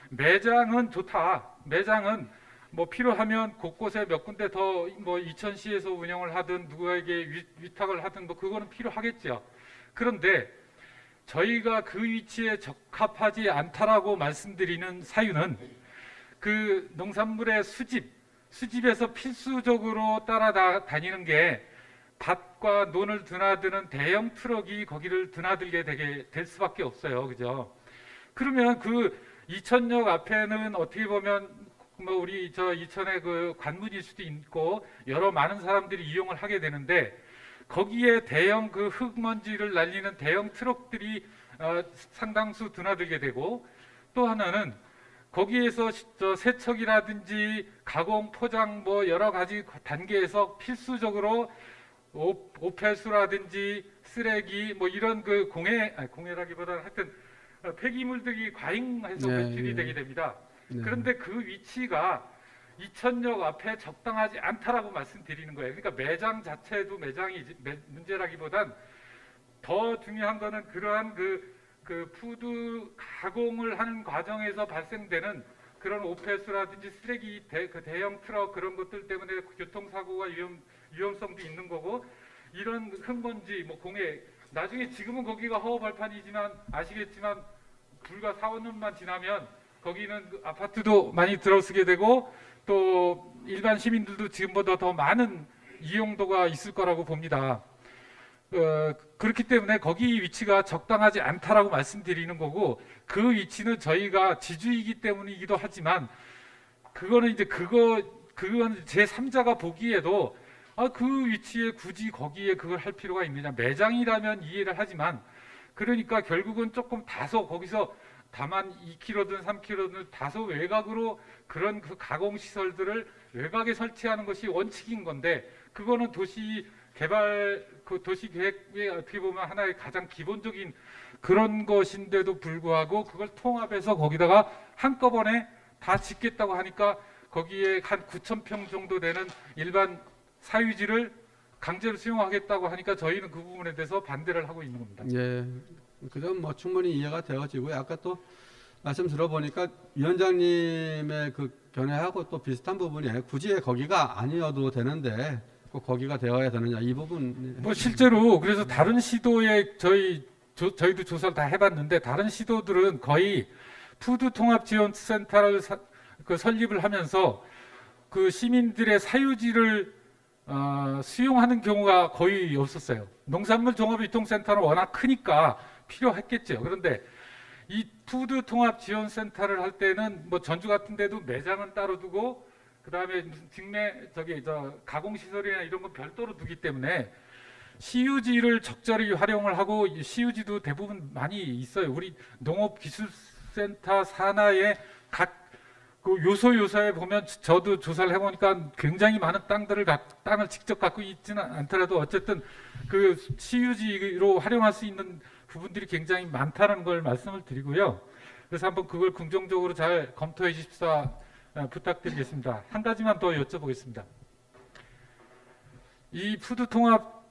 매장은 좋다. 매장은 뭐 필요하면 곳곳에 몇 군데 더 뭐 이천시에서 운영을 하든 누구에게 위탁을 하든 뭐 그거는 필요하겠죠. 그런데 저희가 그 위치에 적합하지 않다라고 말씀드리는 사유는 그 농산물의 수집에서 필수적으로 따라다니는 게 밭과 논을 드나드는 대형 트럭이 거기를 드나들게 되게 될 수밖에 없어요. 그죠? 그러면 그 이천역 앞에는 어떻게 보면 뭐 우리 저 이천의 그 관문일 수도 있고 여러 많은 사람들이 이용을 하게 되는데, 거기에 대형 그 흙먼지를 날리는 대형 트럭들이 상당수 드나들게 되고, 또 하나는 거기에서 세척이라든지 가공, 포장 뭐 여러 가지 단계에서 필수적으로 오폐수라든지 쓰레기 뭐 이런 그 공해라기보다는 하여튼 폐기물들이 과잉해서 네, 배출이 네. 되게 됩니다. 네. 그런데 그 위치가 이천역 앞에 적당하지 않다라고 말씀드리는 거예요. 그러니까 매장 자체도 매장이 문제라기보단 더 중요한 거는 그러한 그 푸드 가공을 하는 과정에서 발생되는 그런 오폐수라든지 쓰레기 그 대형 트럭 그런 것들 때문에 교통사고가 위험성도 있는 거고, 이런 흙먼지 뭐 공해, 나중에 지금은 거기가 허허벌판이지만 아시겠지만 불과 4, 5년만 지나면 거기는 그 아파트도 많이 들어서게 되고 또 일반 시민들도 지금보다 더 많은 이용도가 있을 거라고 봅니다. 그렇기 때문에 거기 위치가 적당하지 않다라고 말씀드리는 거고, 그 위치는 저희가 지주이기 때문이기도 하지만 그거는 이제 그건 제3자가 보기에도 그 위치에 굳이 거기에 그걸 할 필요가 있느냐. 매장이라면 이해를 하지만, 그러니까 결국은 조금 다소 거기서 다만 2km든 3km든 다소 외곽으로 그런 그 가공 시설들을 외곽에 설치하는 것이 원칙인 건데, 그거는 도시 개발 그 도시 계획의 어떻게 보면 하나의 가장 기본적인 그런 것인데도 불구하고 그걸 통합해서 거기다가 한꺼번에 다 짓겠다고 하니까 거기에 한 9,000평 정도 되는 일반 사유지를 강제로 수용하겠다고 하니까 저희는 그 부분에 대해서 반대를 하고 있는 겁니다. 예, 그건 뭐 충분히 이해가 되어지고요. 아까 또 말씀 들어보니까 위원장님의 그 견해하고 또 비슷한 부분이 굳이 거기가 아니어도 되는데 꼭 거기가 되어야 되느냐 이 부분. 뭐 실제로 그래서 다른 시도에 저희도 조사를 다 해봤는데, 다른 시도들은 거의 푸드 통합 지원 센터를 설립을 하면서 그 시민들의 사유지를 수용하는 경우가 거의 없었어요. 농산물 종합유통센터는 워낙 크니까 필요했겠죠. 그런데 이 푸드 통합 지원 센터를 할 때는 뭐 전주 같은 데도 매장은 따로 두고 그다음에 무슨 가공 시설이나 이런 건 별도로 두기 때문에 CUG를 적절히 활용을 하고, CUG도 대부분 많이 있어요. 우리 농업기술센터 산하에 각 그 요소에 보면 저도 조사를 해보니까 굉장히 많은 땅을 직접 갖고 있지는 않더라도 어쨌든 그 CUG로 활용할 수 있는 부분들이 굉장히 많다는 걸 말씀을 드리고요. 그래서 한번 그걸 긍정적으로 잘 검토해 주십사 부탁드리겠습니다. 한 가지만 더 여쭤보겠습니다. 이 푸드통합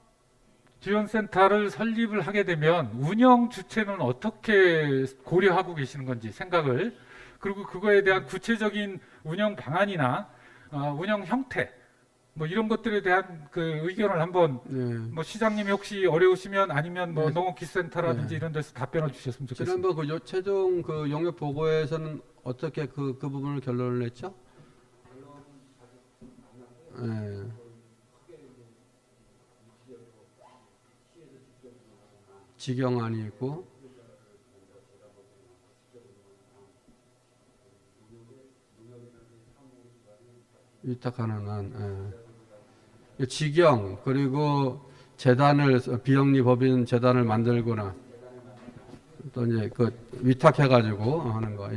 지원센터를 설립을 하게 되면 운영 주체는 어떻게 고려하고 계시는 건지 생각을, 그리고 그거에 대한 구체적인 운영 방안이나 운영 형태 뭐 이런 것들에 대한 그 의견을 한번 뭐 시장님이 혹시 어려우시면 아니면 뭐 농업기술센터라든지 이런 데서 답변을 주셨으면 좋겠습니다. 지난번 그 최종 그 용역 보고에서는 어떻게 그 부분을 결론을 냈죠? 예. 직영안이 있고 위탁 가능한 직영 그리고 재단을 비영리 법인 재단을 만들거나 또 이제 그 위탁해가지고 하는 거.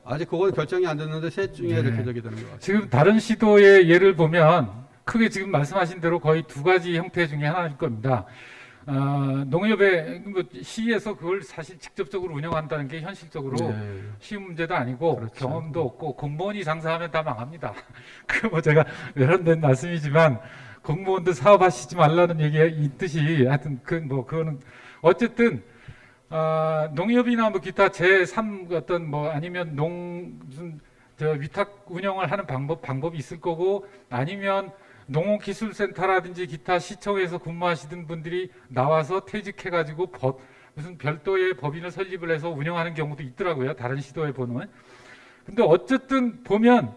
아직 그건 결정이 안 됐는데 셋 중에 네. 이렇게 되게 되는 것 같아요. 지금 다른 시도의 예를 보면 크게 지금 말씀하신 대로 거의 두 가지 형태 중에 하나일 겁니다. 농협에 뭐 시에서 그걸 사실 직접적으로 운영한다는 게 현실적으로 네. 쉬운 문제도 아니고 그렇죠. 경험도 없고 공무원이 장사하면 다 망합니다. 그 뭐 제가 외람된 말씀이지만 공무원도 사업하시지 말라는 얘기가 있듯이 하여튼 그거는 어쨌든 농협이나 뭐 기타 제3 어떤 뭐 아니면 무슨 위탁 운영을 하는 방법이 있을 거고 아니면 농업기술센터라든지 기타 시청에서 근무하시던 분들이 나와서 퇴직해가지고 무슨 별도의 법인을 설립을 해서 운영하는 경우도 있더라고요. 다른 시도에 보면. 근데 어쨌든 보면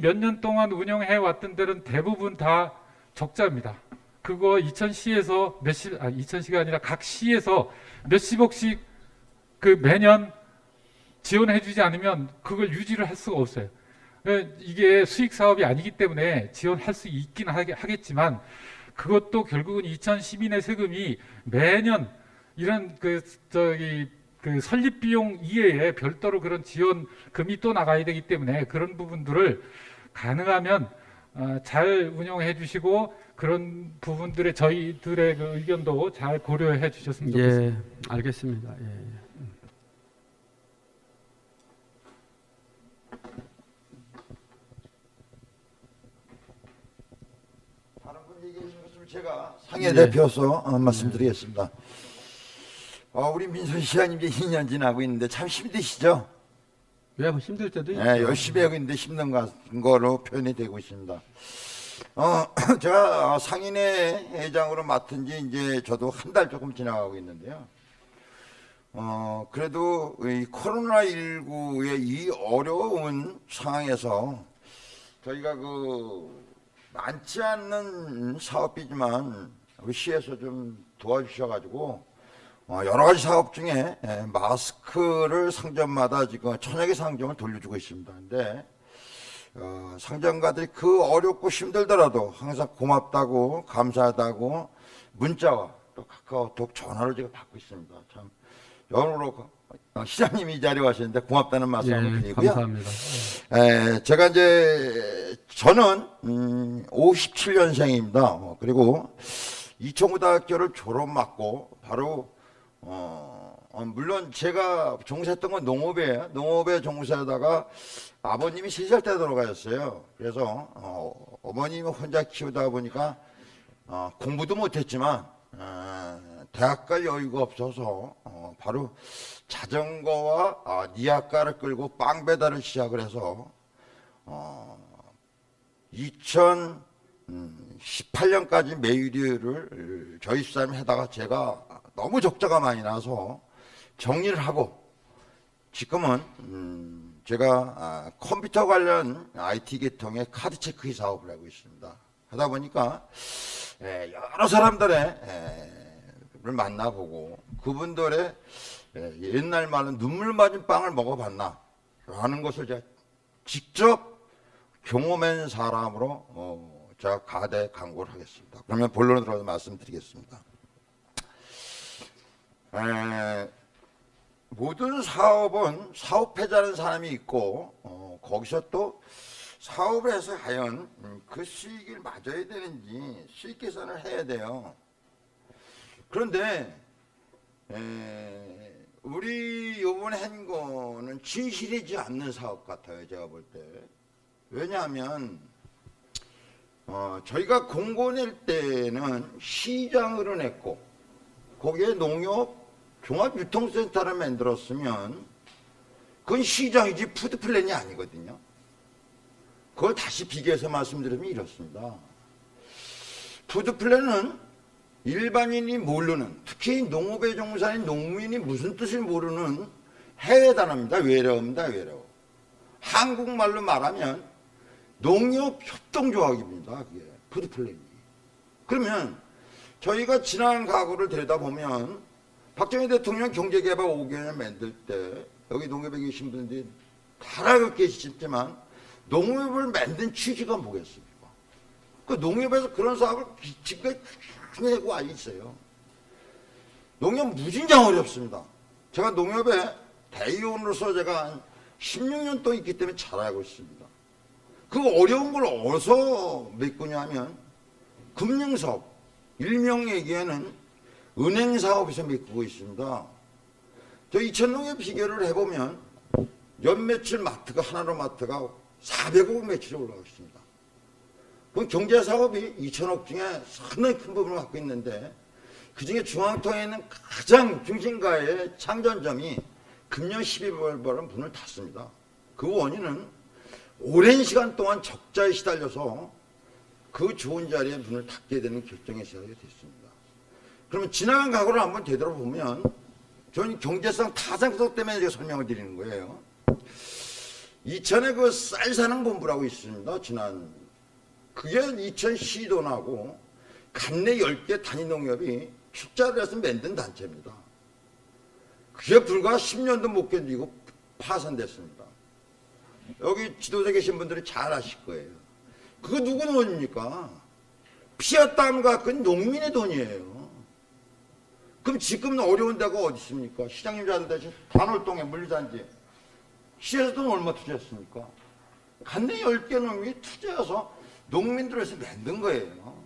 몇 년 동안 운영해 왔던 데는 대부분 다 적자입니다. 그거 2000시가 아니라 각 시에서 몇십억씩 그 매년 지원해주지 않으면 그걸 유지를 할 수가 없어요. 이게 수익 사업이 아니기 때문에 지원할 수 있긴 하겠지만 그것도 결국은 2000 시민의 세금이 매년 이런 그 설립 비용 이외에 별도로 그런 지원금이 또 나가야 되기 때문에 그런 부분들을 가능하면 잘 운영해 주시고 그런 부분들의 저희들의 그 의견도 잘 고려해 주셨으면 좋겠습니다. 예, 알겠습니다. 예. 다른 분 얘기해 주신 것을 제가 상해 대표로서 말씀드리겠습니다. 우리 민선 시장님 이제 2년 지나고 있는데 참 힘드시죠? 왜 힘들 때도 있죠. 네, 열심히 하고 있는데 힘든 거로 표현이 되고 있습니다. 제가 상인회 회장으로 맡은 지 이제 저도 한 달 조금 지나가고 있는데요. 그래도 이 코로나19의 이 어려운 상황에서 저희가 많지 않는 사업이지만 우리 시에서 좀 도와주셔가지고 여러 가지 사업 중에 마스크를 상점마다 지금 1000여 개 상점을 돌려주고 있습니다. 근데 상점가들이 그 어렵고 힘들더라도 항상 고맙다고 감사하다고 문자와 또 카카오톡 전화로 제가 받고 있습니다. 참 여러모로 시장님이 이 자리에 와셨는데 고맙다는 말씀을 드리고요. 감사합니다. 제가 이제 저는 57년생입니다. 그리고 이천고등학교를 졸업 맞고 바로 물론 제가 종사했던 건 농업이에요. 농업에 종사하다가 아버님이 3살 때 돌아가셨어요. 그래서 어머님이 혼자 키우다 보니까 공부도 못했지만 대학 갈 여유가 없어서 바로 자전거와 니아까를 끌고 빵 배달을 시작을 해서 2018년까지 매일을 저희 집사람이 하다가 제가 너무 적자가 많이 나서 정리를 하고 지금은 제가 컴퓨터 관련 IT 계통의 카드 체크 사업을 하고 있습니다. 하다 보니까 여러 사람들을 만나보고 그분들의 옛날 말은 눈물 맞은 빵을 먹어봤나 라는 것을 제가 직접 경험한 사람으로 제가 가대 강구를 하겠습니다. 그러면 본론으로 들어가서 말씀드리겠습니다. 모든 사업은 사업회자라는 사람이 있고 거기서 또 사업을 해서 과연 그 수익을 맞아야 되는지 수익 계산을 해야 돼요. 그런데 우리 요번에 한 거는 진실이지 않는 사업 같아요. 제가 볼 때. 왜냐하면 저희가 공고 낼 때는 시장으로 냈고 거기에 농협 종합유통센터를 만들었으면 그건 시장이지 푸드플랜이 아니거든요. 그걸 다시 비교해서 말씀드리면 이렇습니다. 푸드플랜은 일반인이 모르는, 특히 농업에 종사하는 농민이 무슨 뜻을 모르는 해외 단어입니다. 외래어입니다. 외래어. 한국말로 말하면 농협협동조합입니다. 그게 푸드플랜이. 그러면 저희가 지난 과거를 들여다보면 박정희 대통령 경제개발 5개년 만들 때 여기 농협에 계신 분들이 다 알고 계시지만 농협을 만든 취지가 뭐겠습니까? 그 농협에서 그런 사업을 지금까지 내고 와 있어요. 농협 무진장 어렵습니다. 제가 농협의 대의원으로서 제가 한 16년 동안 있기 때문에 잘 알고 있습니다. 그 어려운 걸 어디서 메꾸냐 하면 금융사업, 일명 얘기에는 은행사업에서 메꾸고 있습니다. 저 이천농협 비교를 해보면 연매출 마트가 하나로 마트가 400억 매출이 올라갔습니다. 그럼 경제사업이 2천억 중에 상당히 큰 부분을 갖고 있는데 그중에 중앙통에 있는 가장 중심가의 창전점이 금년 12월부터 문을 닫습니다. 그 원인은 오랜 시간 동안 적자에 시달려서 그 좋은 자리에 문을 닫게 되는 결정에 서게 됐습니다. 그러면 지나간 과거를 한번 되돌아보면 저는 경제성 타산성 때문에 제가 설명을 드리는 거예요. 이천에 그 쌀사랑본부라고 있습니다. 그게 이천 시도나고 관내 10개 단위농협이 출자를 해서 만든 단체입니다. 그게 불과 10년도 못 견디고 파산됐습니다. 여기 지도자에 계신 분들이 잘 아실 거예요. 그거 누구 돈입니까? 피와 땀 갖은 농민의 돈이에요. 그럼 지금 어려운 데가 어디 있습니까? 시장님 잘 되신 단월동에 물류단지 시에서 돈 얼마 투자했습니까? 관내 10개 놈이 투자해서 농민들에서 만든 거예요.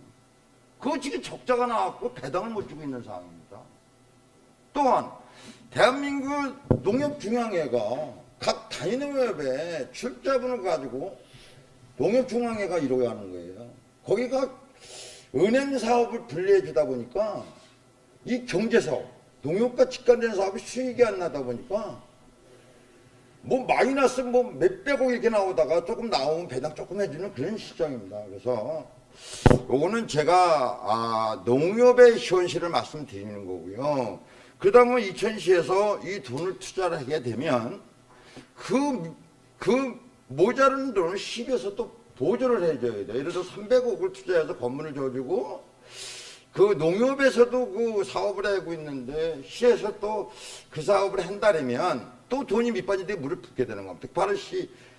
그거 지금 적자가 나왔고 배당을 못 주고 있는 상황입니다. 또한 대한민국 농협중앙회가 각 단위농협의 출자분을 가지고 농협중앙회가 이루어가는 거예요. 거기가 은행사업을 분리해 주다 보니까 이 경제사업, 농협과 직관되는 사업이 수익이 안 나다 보니까 뭐 마이너스 뭐 몇백억 이렇게 나오다가 조금 나오면 배당 조금 해주는 그런 시장입니다. 그래서 요거는 제가 농협의 현실을 말씀드리는 거고요. 그러다 보면 이천시에서 이 돈을 투자를 하게 되면 그 모자른 돈을 시에서 또 보조를 해줘야 돼요. 예를 들어 300억을 투자해서 건물을 줘주고 그 농협에서도 그 사업을 하고 있는데 시에서 또 그 사업을 한다면 또 돈이 밑빠진데 물을 붓게 되는 겁니다. 바로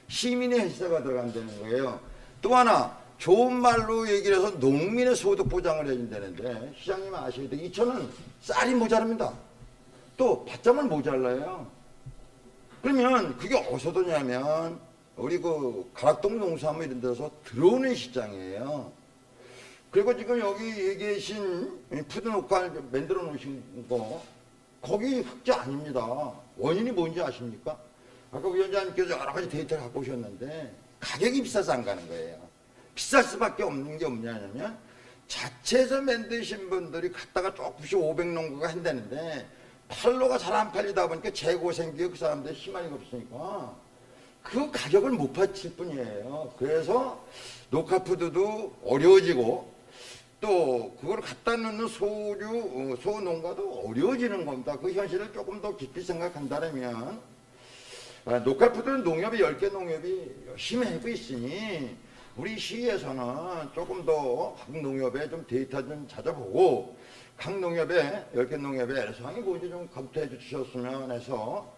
시민의 회사가 들어간다는 거예요. 또 하나 좋은 말로 얘기를 해서 농민의 소득 보장을 해준다는데 시장님 아셔야 돼요. 이천은 쌀이 모자랍니다. 또 밭장을 모자라요. 그러면 그게 어디서 도냐면 우리 그 가락동 농산물 이런 데서 들어오는 시장이에요. 그리고 지금 여기 계신 푸드노cal 만들어 놓으신 거 거기 흑자 아닙니다. 원인이 뭔지 아십니까? 아까 위원장님께서 여러 가지 데이터를 갖고 오셨는데 가격이 비싸서 안 가는 거예요. 비쌀 수밖에 없는 게 뭐냐면 자체에서 만드신 분들이 갖다가 조금씩 500농구가 한다는데 팔로가 잘 안 팔리다 보니까 재고 생기고 그 사람들이 희망이 없으니까 그 가격을 못 받칠 뿐이에요. 그래서 녹화푸드도 어려워지고 또 그걸 갖다 놓는 소농가도 어려워지는 겁니다. 그 현실을 조금 더 깊이 생각한다면 녹화푸드는 농협이 10개 농협이 열심히 하고 있으니 우리 시에서는 조금 더 각 농협에 좀 데이터 좀 찾아보고 각 농협에 10개 농협에 애상이 뭔지 좀 검토해 주셨으면 해서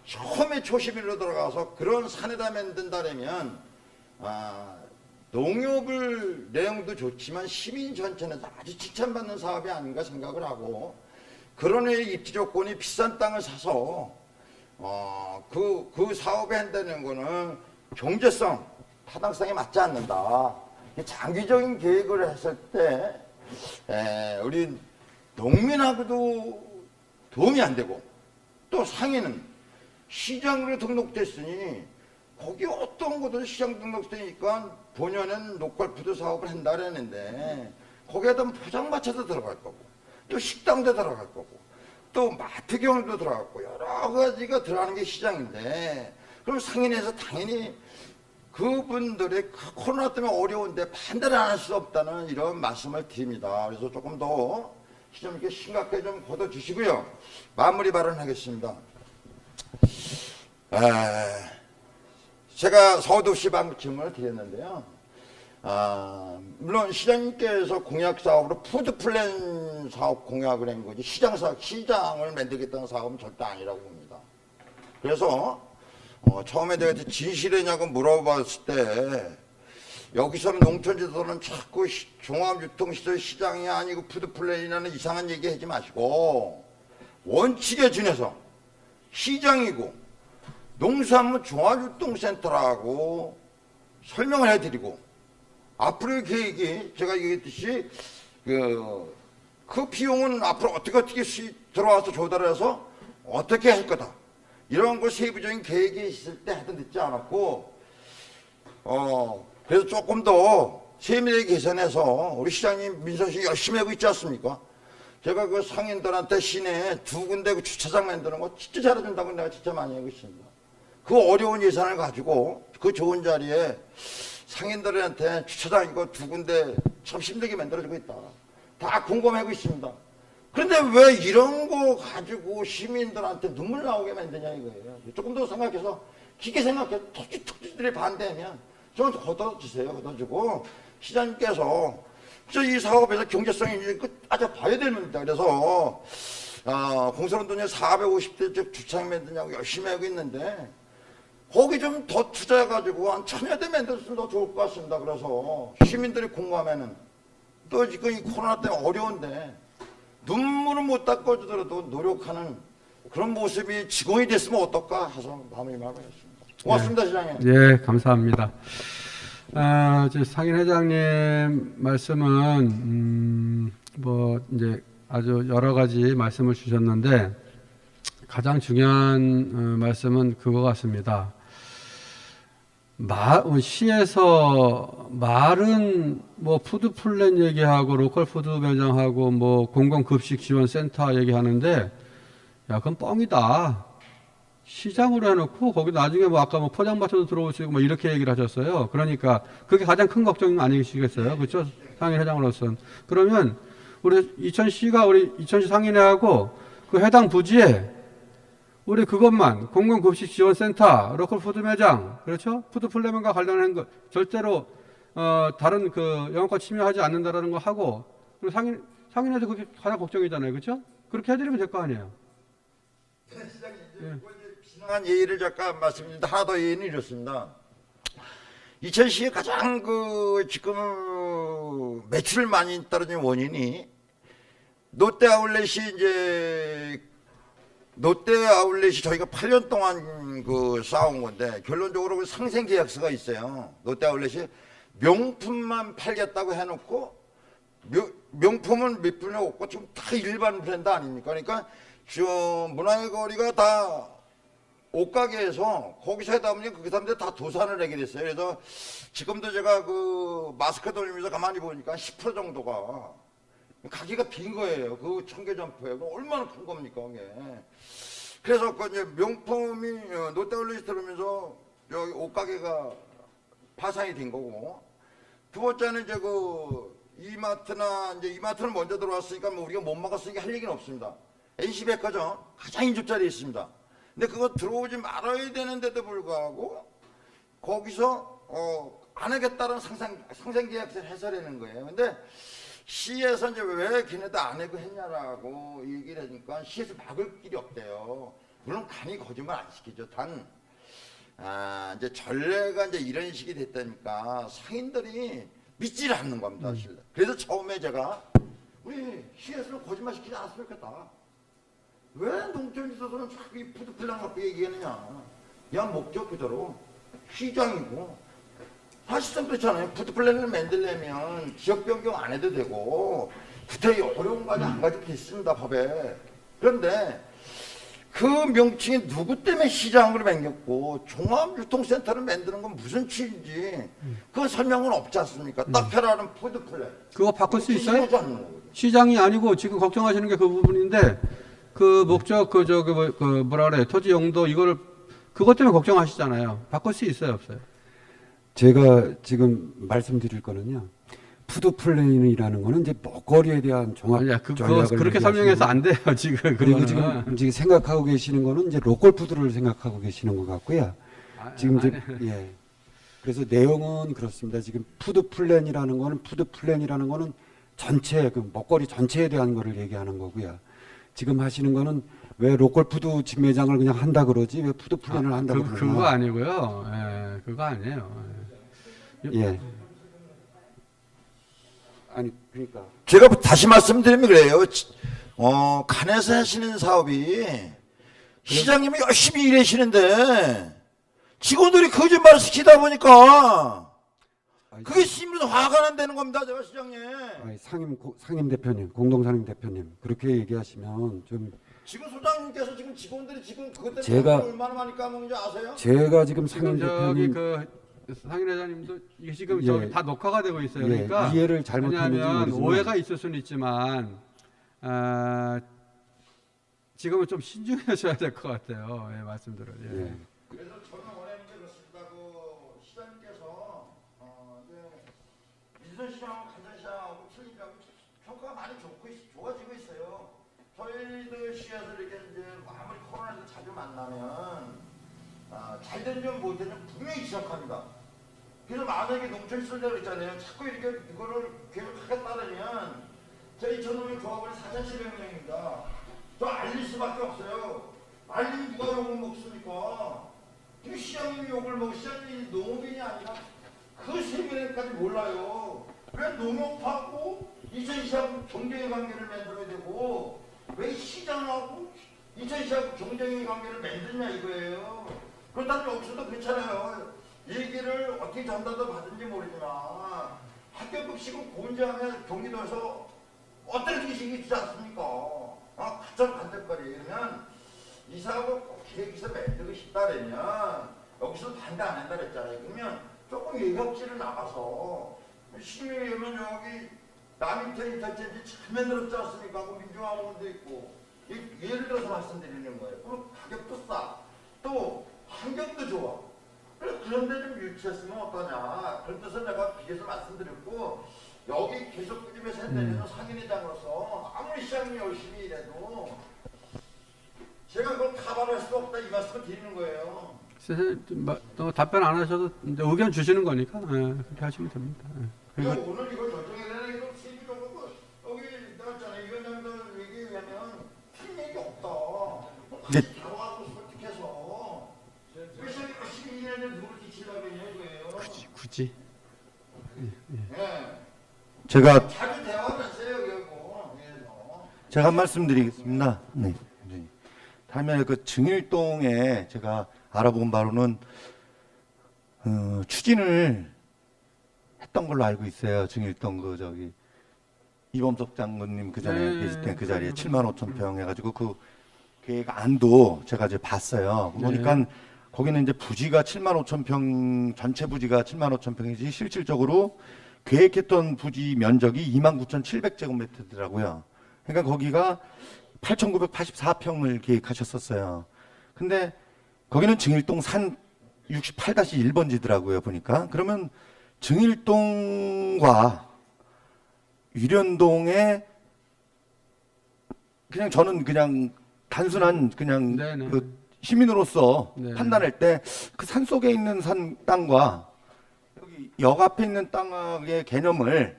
처음에 초심으로 들어가서 그런 산에다 만든다면 농협을 내용도 좋지만 시민 전체는 아주 칭찬받는 사업이 아닌가 생각을 하고 그런 의 입지 조건이 비싼 땅을 사서 그 사업에 한다는 거는 경제성, 타당성에 맞지 않는다. 장기적인 계획을 했을 때 우리 농민하고도 도움이 안 되고 또 상인은 시장으로 등록됐으니 거기 어떤 것도 시장 등록되니까 본연은 로컬푸드 사업을 한다라는데 거기에다 포장마차도 들어갈 거고 또 식당도 들어갈 거고 또 마트 경험도 들어갔고 여러 가지가 들어가는 게 시장인데 그럼 상인에서 당연히 그분들의 코로나 때문에 어려운데 반대를 안 할 수 없다는 이런 말씀을 드립니다. 그래서 조금 더 시장님께 심각하게 좀 걷어주시고요. 마무리 발언하겠습니다. 제가 서두시 방금 질문을 드렸는데요. 물론 시장님께서 공약 사업으로 푸드플랜 사업 공약을 한 거지 시장을 만들겠다는 사업은 절대 아니라고 봅니다. 그래서 처음에 내가 진실이냐고 물어봤을 때 여기서는 농촌지도는 자꾸 종합유통시설 시장이 아니고 푸드플랜이라는 이상한 얘기 하지 마시고 원칙에 준해서 시장이고 농수산물 종합유통센터라고 설명을 해드리고 앞으로의 계획이 제가 얘기했듯이 그 비용은 앞으로 어떻게 들어와서 조달해서 어떻게 할 거다 이런 거 세부적인 계획이 있을 때 하여튼 늦지 않았고 그래서 조금 더 세밀하게 개선해서 우리 시장님 민선 씨 열심히 하고 있지 않습니까? 제가 그 상인들한테 시내에 2군데 그 주차장 만드는 거 진짜 잘해준다고 내가 진짜 많이 하고 있습니다. 그 어려운 예산을 가지고 그 좋은 자리에 상인들한테 주차장 이거 2군데 참 힘들게 만들어주고 있다. 다 공감하고 있습니다. 그런데 왜 이런 거 가지고 시민들한테 눈물 나오게 만드냐 이거예요. 조금 더 생각해서 깊게 생각해 특지들이 반대하면 좀 걷어주세요. 걷어주고 시장님께서 이 사업에서 경제성이 아주 봐야 됩니다. 그래서 공사론 돈이 450대 즉 주차장 만드냐고 열심히 하고 있는데 거기 좀 더 투자해가지고 한 1000여 대 만들었으면 더 좋을 것 같습니다. 그래서 시민들이 공감하면 또 지금 이 코로나 때문에 어려운데 눈물을 못 닦아주더라도 노력하는 그런 모습이 직원이 됐으면 어떨까 해서 마음이 막았습니다. 고맙습니다, 시장님. 예, 감사합니다. 상인 회장님 말씀은 뭐 이제 아주 여러 가지 말씀을 주셨는데 가장 중요한 말씀은 그거 같습니다. 시에서 말은 뭐 푸드 플랜 얘기하고 로컬 푸드 매장하고 뭐 공공급식 지원 센터 얘기하는데 야 그건 뻥이다. 시장으로 해놓고 거기 나중에 뭐 아까 뭐 포장마차도 들어올 수 있고 뭐 이렇게 얘기를 하셨어요. 그러니까 그게 가장 큰 걱정 아니시겠어요, 그렇죠? 상인 회장으로서는. 그러면 우리 이천시가 우리 이천시 상인회하고 그 해당 부지에 우리 그것만 공공급식 지원센터, 로컬 푸드 매장, 그렇죠? 푸드 플랜과 관련한 거 절대로 다른 그 영업권 침해하지 않는다라는 거 하고 그리고 상인회도 그게 가장 걱정이잖아요, 그렇죠? 그렇게 해드리면 될 거 아니에요. 비상한 예의를 잠깐 말씀드립니다. 하나 더 예의는 이렇습니다. 이천시의 가장 지금 매출을 많이 떨어진 원인이 롯데아울렛이 저희가 8년 동안 쌓아온 건데 결론적으로 상생 계약서가 있어요. 롯데아울렛이 명품만 팔겠다고 해놓고 명품은 몇 분이 없고 지금 다 일반 브랜드 아닙니까? 그러니까 문화의 거리가 다 옷가게에서 거기서 하다 보니 그 사람들 다 도산을 하게 됐어요. 그래서 지금도 제가 마스크 돌리면서 가만히 보니까 10% 정도가 가게가 빈 거예요. 그 청계점포에. 얼마나 큰 겁니까, 그게. 그래서 이제 명품이 롯데아울렛이 들어오면서 여기 옷가게가 파산이 된 거고, 두 번째는 이제 이마트는 먼저 들어왔으니까 뭐 우리가 못 막았으니까 할 얘기는 없습니다. NC백화점 가장 인접자리에 있습니다. 근데 그거 들어오지 말아야 되는데도 불구하고 거기서 안 하겠다는 상생계약서를 해설하는 거예요. 근데 시에서 이제 왜 걔네들 안 하고 했냐라고 얘기를 하니까 시에서 막을 길이 없대요. 물론 감히 거짓말 안 시키죠. 이제 전례가 이제 이런 식이 됐다니까 상인들이 믿질 않는 겁니다. 그래서 처음에 제가 우리 시에서는 거짓말 시키지 않았으면 좋겠다. 왜 농촌에 있어서는 자꾸 이 푸드플랜 갖고 얘기하느냐. 야, 목적 그대로 시장이고 사실상 그렇잖아요. 푸드플랜을 만들려면 지역 변경 안 해도 되고 구태의 어려운 과정 안 가지고 있습니다, 법에. 그런데 그 명칭이 누구 때문에 시장으로 맹겼고 종합유통센터를 만드는 건 무슨 취지인지 그 설명은 없지 않습니까? 딱 해라는 푸드플랜. 그거 바꿀 수 있어요? 하지 않는 거거든요. 시장이 아니고 지금 걱정하시는 게 그 부분인데 그 목적 뭐라 그래 토지 용도 이거를 그것 때문에 걱정하시잖아요. 바꿀 수 있어요, 없어요? 제가 지금 말씀드릴 거는요. 푸드 플랜이라는 거는 이제 먹거리에 대한 종합 아니야, 전략을 그렇게 설명해서 안 돼요, 지금. 그리고 그거는. 지금 생각하고 계시는 거는 이제 로컬 푸드를 생각하고 계시는 것 같고요. 지금 이제 예. 그래서 내용은 그렇습니다. 지금 푸드 플랜이라는 거는 전체 그 먹거리 전체에 대한 거를 얘기하는 거고요. 지금 하시는 거는 왜 로컬 푸드 직매장을 그냥 한다 그러지 왜 푸드 플랜을 한다 그러나? 그거 아니고요. 예, 그거 아니에요. 예. 아니 그러니까 제가 다시 말씀드리면 그래요. 간에서 하시는 사업이 시장님이 열심히 일하시는데 직원들이 거짓말을 시키다 보니까 그게 시민에서 화가 난다는 겁니다, 제가 시장님. 아니, 상임 대표님, 공동상임 대표님 그렇게 얘기하시면 좀 지금 소장님께서 지금 직원들이 지금 그것 때문에 제가- 얼마나 많이 까먹는지 아세요? 제가 지금 지금 상임 저기 대표님 그 상인 회장님도 이게 지금 예. 저기 다 녹화가 되고 있어요. 예, 그러니까 이해를 잘못했는지 왜냐하면 모르지만 오해가 있을 수는 있지만 지금은 좀 신중하셔야 될 것 같아요. 예, 말씀들을. 예. 예. 그래서 저는 원하는 게 그렇습니다. 그 시장님께서 민선 시장하고 간선 시장하고 틀리다고 평가가 많이 좋아지고 있어요. 저희들 시에서 이렇게 이제 아무리 코로나에서 자주 만나면 잘 되는지 못 되는지 분명히 지적합니다. 그래서 만약에 농촌시설대로 있잖아요. 자꾸 이렇게 이거를 계속 하겠다면 저희 전원의 조합원이 4,700명입니다. 저 알릴 수밖에 없어요. 알리면 누가 욕을 먹습니까? 그 시장님이 욕을 먹고 시장님이 농업인이 아니라 그 세계까지 몰라요. 왜 농업하고 이천시하고 경쟁의 관계를 만들어야 되고 왜 시장하고 이천시하고 경쟁의 관계를 만드냐 이거예요. 그렇다면 여기서도 괜찮아요. 얘기를 어떻게 전달도 받은지 모르지만 학교급식은 공지하면 경기도에서 어떤 기식이 있지 않습니까? 가장 반대거리 이러면 이사하고 꼭 기획에서 만들고 싶다라면 여기서 반대 안 한다 그랬잖아요. 그러면 조금 예격지를 나가서 시민이면 여기 남인턴 인턴체인지 잘 만들었지 않습니까? 그 민주화원도 있고 예를 들어서 말씀드리는 거예요. 그리고 가격도 싸. 또 환경도 좋아. 그런데 좀 유치했으면 어떠냐. 그런 뜻을 내가 비교해서 말씀드렸고 여기 계속 꾸준해서 내려는 상인회장으로서 아무리 시장이 열심히 일해도 제가 그걸 카바를 할 수 없다 이 말씀을 드리는 거예요. 또 답변 안 하셔도 이제 의견 주시는 거니까 그렇게 하시면 됩니다. 예. 그리고 그러니까 오늘 이걸 결정해야 되는 이거 세부적으로 여기 나왔잖아요. 위원장들 얘기하면 틀린 얘기 없다. 이제- 다루하고 솔직해서 왜 시장이 열심히 일하는데 누구를 기치려고 했냐 이거예요. 굳이 예. 제가 자주 대화를 하세요 결국. 그래서. 제가 한 말씀 드리겠습니다. 네. 다음에 그 증일동에 제가 알아본 바로는 추진을 했던 걸로 알고 있어요. 증일동 그 저기 이범석 장군님 그 전에 네. 계실 때 그 자리에 7만 5천 평 해가지고 그 계획 안도 제가 이제 봤어요. 보니까 거기는 이제 부지가 7만 5천 평 전체 부지가 7만 5천 평이지 실질적으로 계획했던 부지 면적이 29,700제곱미터더라고요. 그러니까 거기가 8,984평을 계획하셨었어요. 근데 거기는 증일동 산 68-1번지더라고요, 보니까. 그러면 증일동과 유련동에 그냥 저는 그냥 단순한 그냥 네네. 그 시민으로서 네. 판단할 때 그 산 속에 있는 산 땅과 여기 역 앞에 있는 땅의 개념을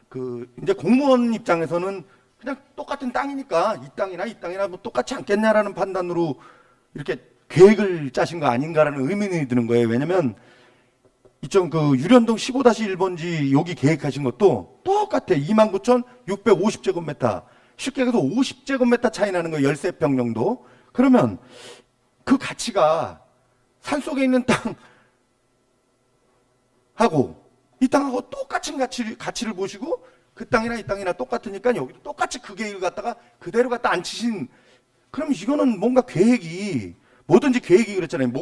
그 이제 공무원 입장에서는 그냥 똑같은 땅이니까 이 땅이나 뭐 똑같지 않겠냐라는 판단으로 이렇게 계획을 짜신 거 아닌가라는 의문이 드는 거예요. 왜냐면 이쪽 그 유련동 15-1번지 여기 계획하신 것도 똑같아. 29,650제곱미터. 쉽게 해서 50제곱미터 차이 나는 거예요. 13평 정도. 그러면 그 가치가 산속에 있는 땅하고 이 땅하고 똑같은 가치를 보시고 그 땅이나 이 땅이나 똑같으니까 여기도 똑같이 그 계획을 갖다가 그대로 갖다 앉히신. 그럼 이거는 뭔가 계획이 뭐든지 계획이 그랬잖아요.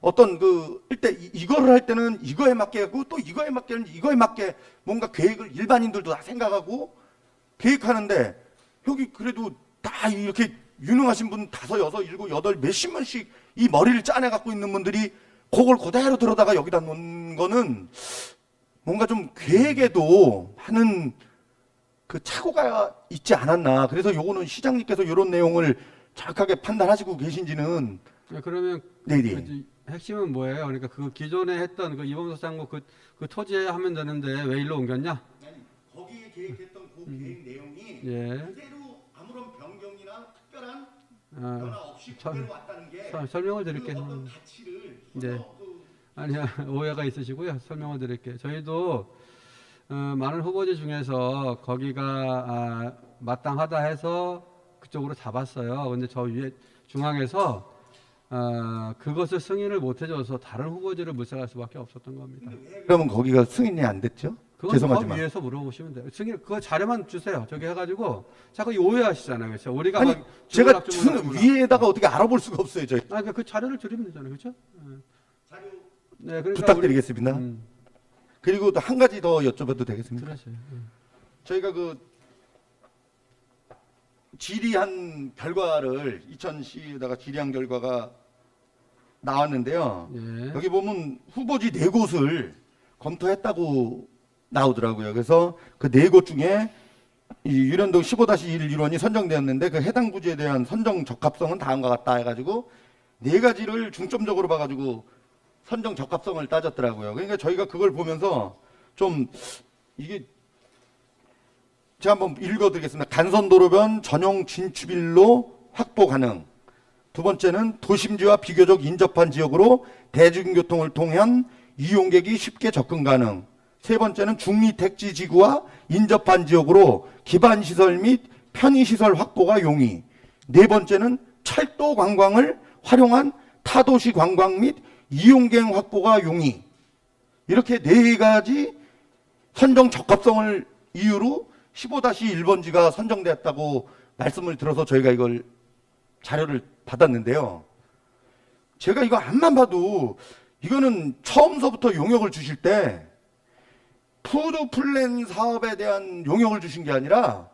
어떤 그 일단 이거를 할 때는 이거에 맞게 하고 또 이거에 맞게는 이거에 맞게 뭔가 계획을 일반인들도 다 생각하고 계획하는데 여기 그래도 다 이렇게 유능하신 분 5, 6, 7, 8 몇십만씩 이 머리를 짜내 갖고 있는 분들이 그걸 그대로 들어다가 여기다 놓은 거는 뭔가 좀 계획에도 하는 그 착오가 있지 않았나. 그래서 요거는 시장님께서 이런 내용을 정확하게 판단하시고 계신지는. 그러면 네네. 그 핵심은 뭐예요? 그러니까 그 기존에 했던 그 이범석 장군 그 토지에 하면 되는데 왜 일로 옮겼냐? 거기에 계획했던 그 계획 내용이 예. 그대로 아무런 변경이나 특별한 아, 변화 없이 참, 그대로 왔다는 게 설명을 그 드릴게요. 어떤 가치를 네. 그 아니야, 오해가 있으시고요. 설명을 드릴게요. 저희도 많은 후보지 중에서 거기가 마땅하다 해서 그쪽으로 잡았어요. 근데 저 위에 중앙에서 그것을 승인을 못 해줘서 다른 후보지를 물색할 수밖에 없었던 겁니다. 그러면 거기가 승인이 안 됐죠? 그건 법 죄송하지만. 위에서 물어보시면 돼요. 승인 그거 자료만 주세요. 저기 해가지고 자꾸 오해하시잖아요. 그렇죠? 우리가 아니, 막 제가 주문하구나. 위에다가 어떻게 알아볼 수가 없어요, 저희. 그 자료를 드리면 되잖아요. 그렇죠? 네, 그러니까 부탁드리겠습니다. 우리, 그리고 또 한 가지 더 여쭤봐도 되겠습니까? 그러세요. 저희가 그 질의한 결과를 이천시에다가 질의한 결과가 나왔는데요. 예. 여기 보면 후보지 4곳을 검토했다고 나오더라고요. 그래서 그 4곳 중에 이 유련동 15-1 1원이 선정되었는데 그 해당 부지에 대한 선정 적합성은 다음과 같다 해가지고 4가지를 중점적으로 봐가지고 선정 적합성을 따졌더라고요. 그러니까 저희가 그걸 보면서 좀 이게 제가 한번 읽어드리겠습니다. 간선도로변 전용 진출일로 확보 가능. 두 번째는 도심지와 비교적 인접한 지역으로 대중교통을 통한 이용객이 쉽게 접근 가능. 세 번째는 중리택지 지구와 인접한 지역으로 기반시설 및 편의시설 확보가 용이. 네 번째는 철도 관광을 활용한 타도시 관광 및 이용객 확보가 용이. 이렇게 4가지 선정 적합성을 이유로 15-1번지가 선정되었다고 말씀을 들어서 저희가 이걸 자료를 받았는데요. 제가 이거 앞만 봐도 이거는 처음서부터 용역을 주실 때 푸드 플랜 사업에 대한 용역을 주신 게 아니라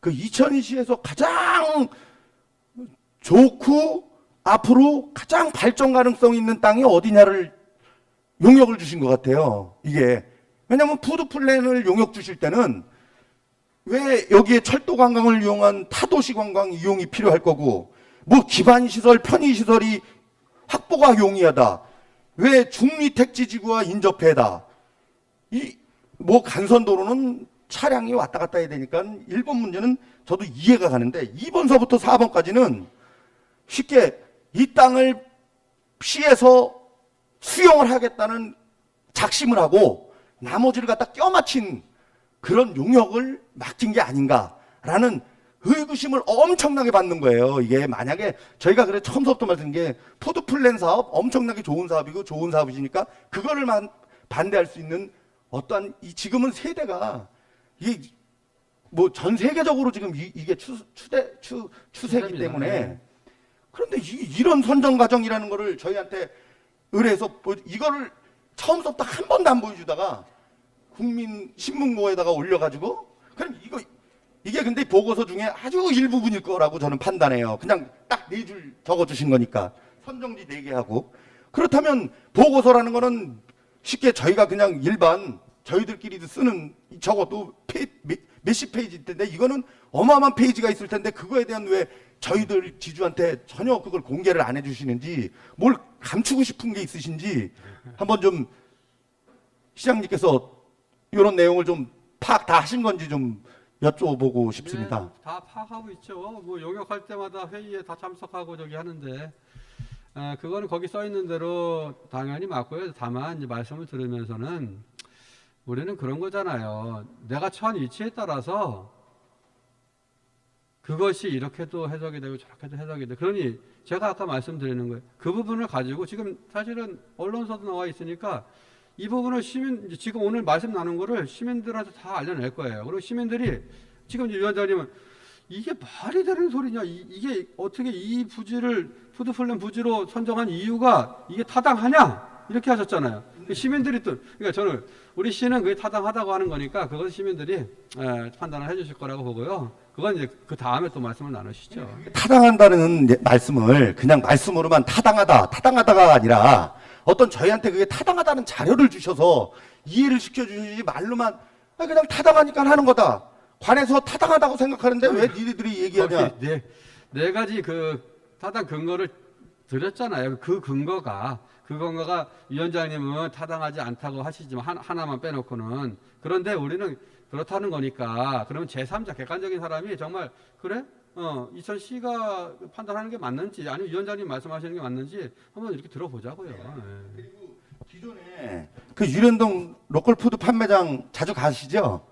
그 이천시에서 가장 좋고 앞으로 가장 발전 가능성 있는 땅이 어디냐를 용역을 주신 것 같아요. 이게 왜냐하면 푸드 플랜을 용역 주실 때는 왜 여기에 철도 관광을 이용한 타도시 관광 이용이 필요할 거고 뭐 기반 시설, 편의 시설이 확보가 용이하다. 왜 중리 택지 지구와 인접해다. 이 뭐 간선도로는 차량이 왔다 갔다 해야 되니까 1번 문제는 저도 이해가 가는데 2번서부터 4번까지는 쉽게 이 땅을 시에서 수용을 하겠다는 작심을 하고 나머지를 갖다 껴맞힌 그런 용역을 맡긴 게 아닌가라는 의구심을 엄청나게 받는 거예요. 이게 만약에 저희가 그래 처음부터 말씀드린 게 푸드 플랜 사업 엄청나게 좋은 사업이고 좋은 사업이니까 그거를 반대할 수 있는 어떠한 지금은 세대가 이게 뭐 전 세계적으로 지금 이게 추세이기 추세입니다. 때문에 네. 그런데 이런 선정 과정이라는 거를 저희한테 의뢰해서 이거를 처음부터 한 번도 안 보여주다가 국민 신문고에다가 올려가지고 그럼 이게 근데 보고서 중에 아주 일부분일 거라고 저는 판단해요. 그냥 딱 4줄 적어주신 거니까 선정지 4개 하고 그렇다면 보고서라는 거는 쉽게 저희가 그냥 일반 저희들끼리도 쓰는 적어도 몇십 페이지 텐데 이거는 어마어마한 페이지가 있을 텐데 그거에 대한 왜 저희들 지주한테 전혀 그걸 공개를 안 해주시는지 뭘 감추고 싶은 게 있으신지 한번 좀 시장님께서 이런 내용을 좀 파악 다 하신 건지 좀 여쭤보고 싶습니다. 네, 다 파악하고 있죠. 뭐 용역할 때마다 회의에 다 참석하고 저기 하는데 그거는 거기 써 있는 대로 당연히 맞고요. 다만 이제 말씀을 들으면서는 우리는 그런 거잖아요. 내가 처한 위치에 따라서 그것이 이렇게도 해석이 되고 저렇게도 해석이 되고 그러니 제가 아까 말씀드리는 거예요. 그 부분을 가지고 지금 사실은 언론서도 나와 있으니까 이 부분을 지금 오늘 말씀 나눈 거를 시민들한테 다 알려낼 거예요. 그리고 시민들이 지금 위원장님은 이게 말이 되는 소리냐? 이게 어떻게 이 부지를 푸드플랜 부지로 선정한 이유가 이게 타당하냐? 이렇게 하셨잖아요. 시민들이 또 그러니까 저는 우리 시는 그게 타당하다고 하는 거니까 그것은 시민들이 판단을 해주실 거라고 보고요. 그건 이제 그 다음에 또 말씀을 나누시죠. 타당한다는 말씀을 그냥 말씀으로만 타당하다가 아니라 어떤 저희한테 그게 타당하다는 자료를 주셔서 이해를 시켜주시지 말로만 그냥 타당하니까 하는 거다. 관에서 타당하다고 생각하는데 왜 니들이 얘기하냐. 거기 네 가지 그 타당 근거를 드렸잖아요. 그 근거가 위원장님은 타당하지 않다고 하시지만 하나만 빼놓고는 그런데 우리는 그렇다는 거니까 그러면 제3자 객관적인 사람이 정말 그래? 이천시가 판단하는 게 맞는지 아니면 위원장님 말씀하시는 게 맞는지 한번 이렇게 들어보자고요. 그리고 기존에 그 유련동 로컬푸드 판매장 자주 가시죠?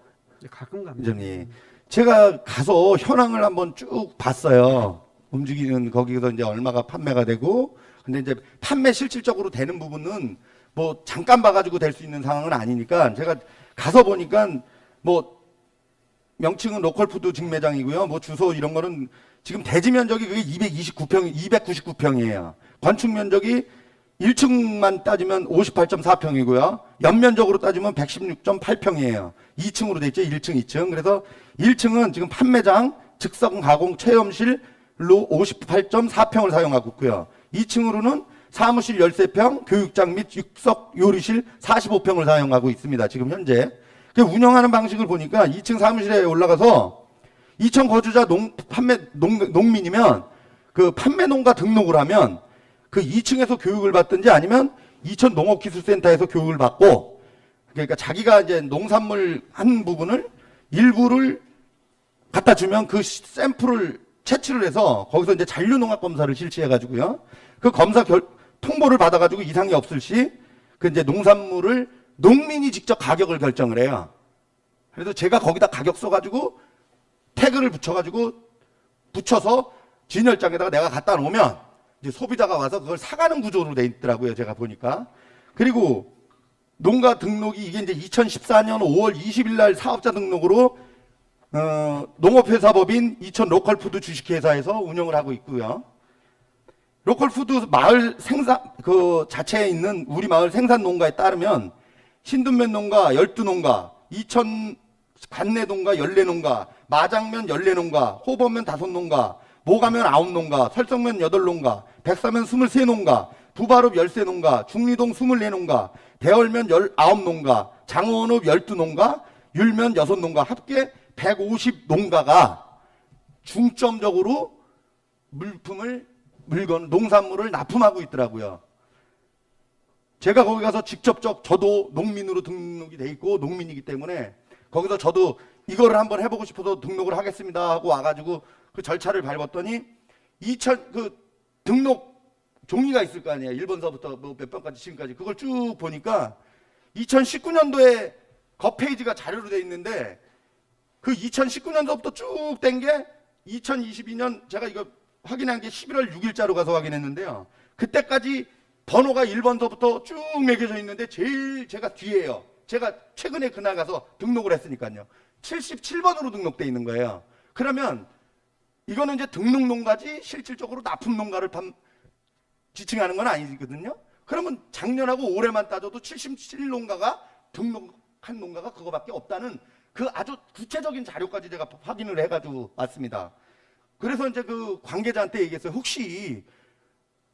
가끔 갑니다. 위원장님. 제가 가서 현황을 한번 쭉 봤어요. 움직이는 거기서 이제 얼마가 판매가 되고, 근데 이제 판매 실질적으로 되는 부분은 뭐 잠깐 봐가지고 될 수 있는 상황은 아니니까 제가 가서 보니까 뭐 명칭은 로컬푸드 직매장이고요. 뭐 주소 이런 거는 지금 대지 면적이 그게 299평이에요. 건축 면적이 1층만 따지면 58.4평이고요. 연면적으로 따지면 116.8평이에요. 2층으로 돼 있죠. 1층, 2층. 그래서 1층은 지금 판매장, 즉석 가공 체험실로 58.4평을 사용하고 있고요. 2층으로는 사무실 13평, 교육장 및 육석 요리실 45평을 사용하고 있습니다. 지금 현재. 운영하는 방식을 보니까 2층 사무실에 올라가서 2층 거주자 농민이면 그 판매 농가 등록을 하면 그 2층에서 교육을 받든지 아니면 2천 농업기술센터에서 교육을 받고, 그러니까 자기가 이제 농산물 한 부분을 일부를 갖다 주면 그 샘플을 채취를 해서 거기서 이제 잔류농약 검사를 실시해 가지고요. 그 검사 통보를 받아 가지고 이상이 없을 시 그 이제 농산물을 농민이 직접 가격을 결정을 해요. 그래서 제가 거기다 가격 써 가지고 태그를 붙여서 진열장에다가 내가 갖다 놓으면 이제 소비자가 와서 그걸 사가는 구조로 돼 있더라고요. 제가 보니까. 그리고 농가 등록이 이게 이제 2014년 5월 20일 날 사업자 등록으로 농업회사법인 이천 로컬푸드 주식회사에서 운영을 하고 있고요. 로컬푸드 마을 생산 그 자체에 있는 우리 마을 생산 농가에 따르면 신둔면 농가 12농가, 이천 관내 농가 14농가, 마장면 14농가, 호범면 5농가, 모가면 9농가, 설성면 8농가, 백사면 23농가, 부바읍 13농가, 중리동 24농가, 대월면 19농가, 장원읍 12농가, 율면 6농가, 합계 150농가가 중점적으로 농산물을 납품하고 있더라고요. 제가 거기 가서 직접적 저도 농민으로 등록이 돼 있고 농민이기 때문에 거기서 저도 이거를 한번 해보고 싶어서 등록을 하겠습니다 하고 와가지고 그 절차를 밟았더니 그 등록 종이가 있을 거 아니에요. 1번서부터 뭐 몇 번까지 지금까지 그걸 쭉 보니까 2019년도에 겉페이지가 자료로 돼 있는데 그 2019년도부터 쭉 된 게 2022년 제가 이거 확인한 게 11월 6일자로 가서 확인했는데요. 그때까지 번호가 1번서부터 쭉 매겨져 있는데 제일 제가 뒤에요. 제가 최근에 그날 가서 등록을 했으니까요. 77번으로 등록돼 있는 거예요. 그러면 이거는 이제 등록 농가지 실질적으로 납품 농가를 지칭하는 건 아니거든요. 그러면 작년하고 올해만 따져도 77농가가 등록한 농가가 그거밖에 없다는 그 아주 구체적인 자료까지 제가 확인을 해가지고 왔습니다. 그래서 이제 그 관계자한테 얘기했어요. 혹시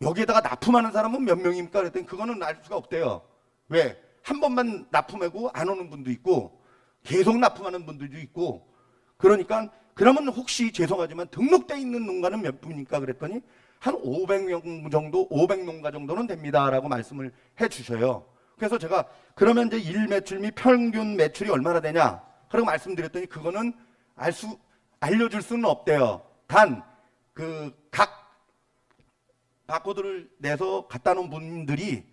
여기에다가 납품하는 사람은 몇 명입니까? 그랬더니 그거는 알 수가 없대요. 왜? 한 번만 납품하고 안 오는 분도 있고 계속 납품하는 분들도 있고 그러니까 그러면 혹시 죄송하지만 등록돼 있는 농가는 몇 분입니까? 그랬더니 한 500명 정도, 500농가 정도는 됩니다라고 말씀을 해 주셔요. 그래서 제가 그러면 이제 일 매출 및 평균 매출이 얼마나 되냐? 그러고 말씀드렸더니 그거는 알려줄 수는 없대요. 단 그 각 바코드를 내서 갖다 놓은 분들이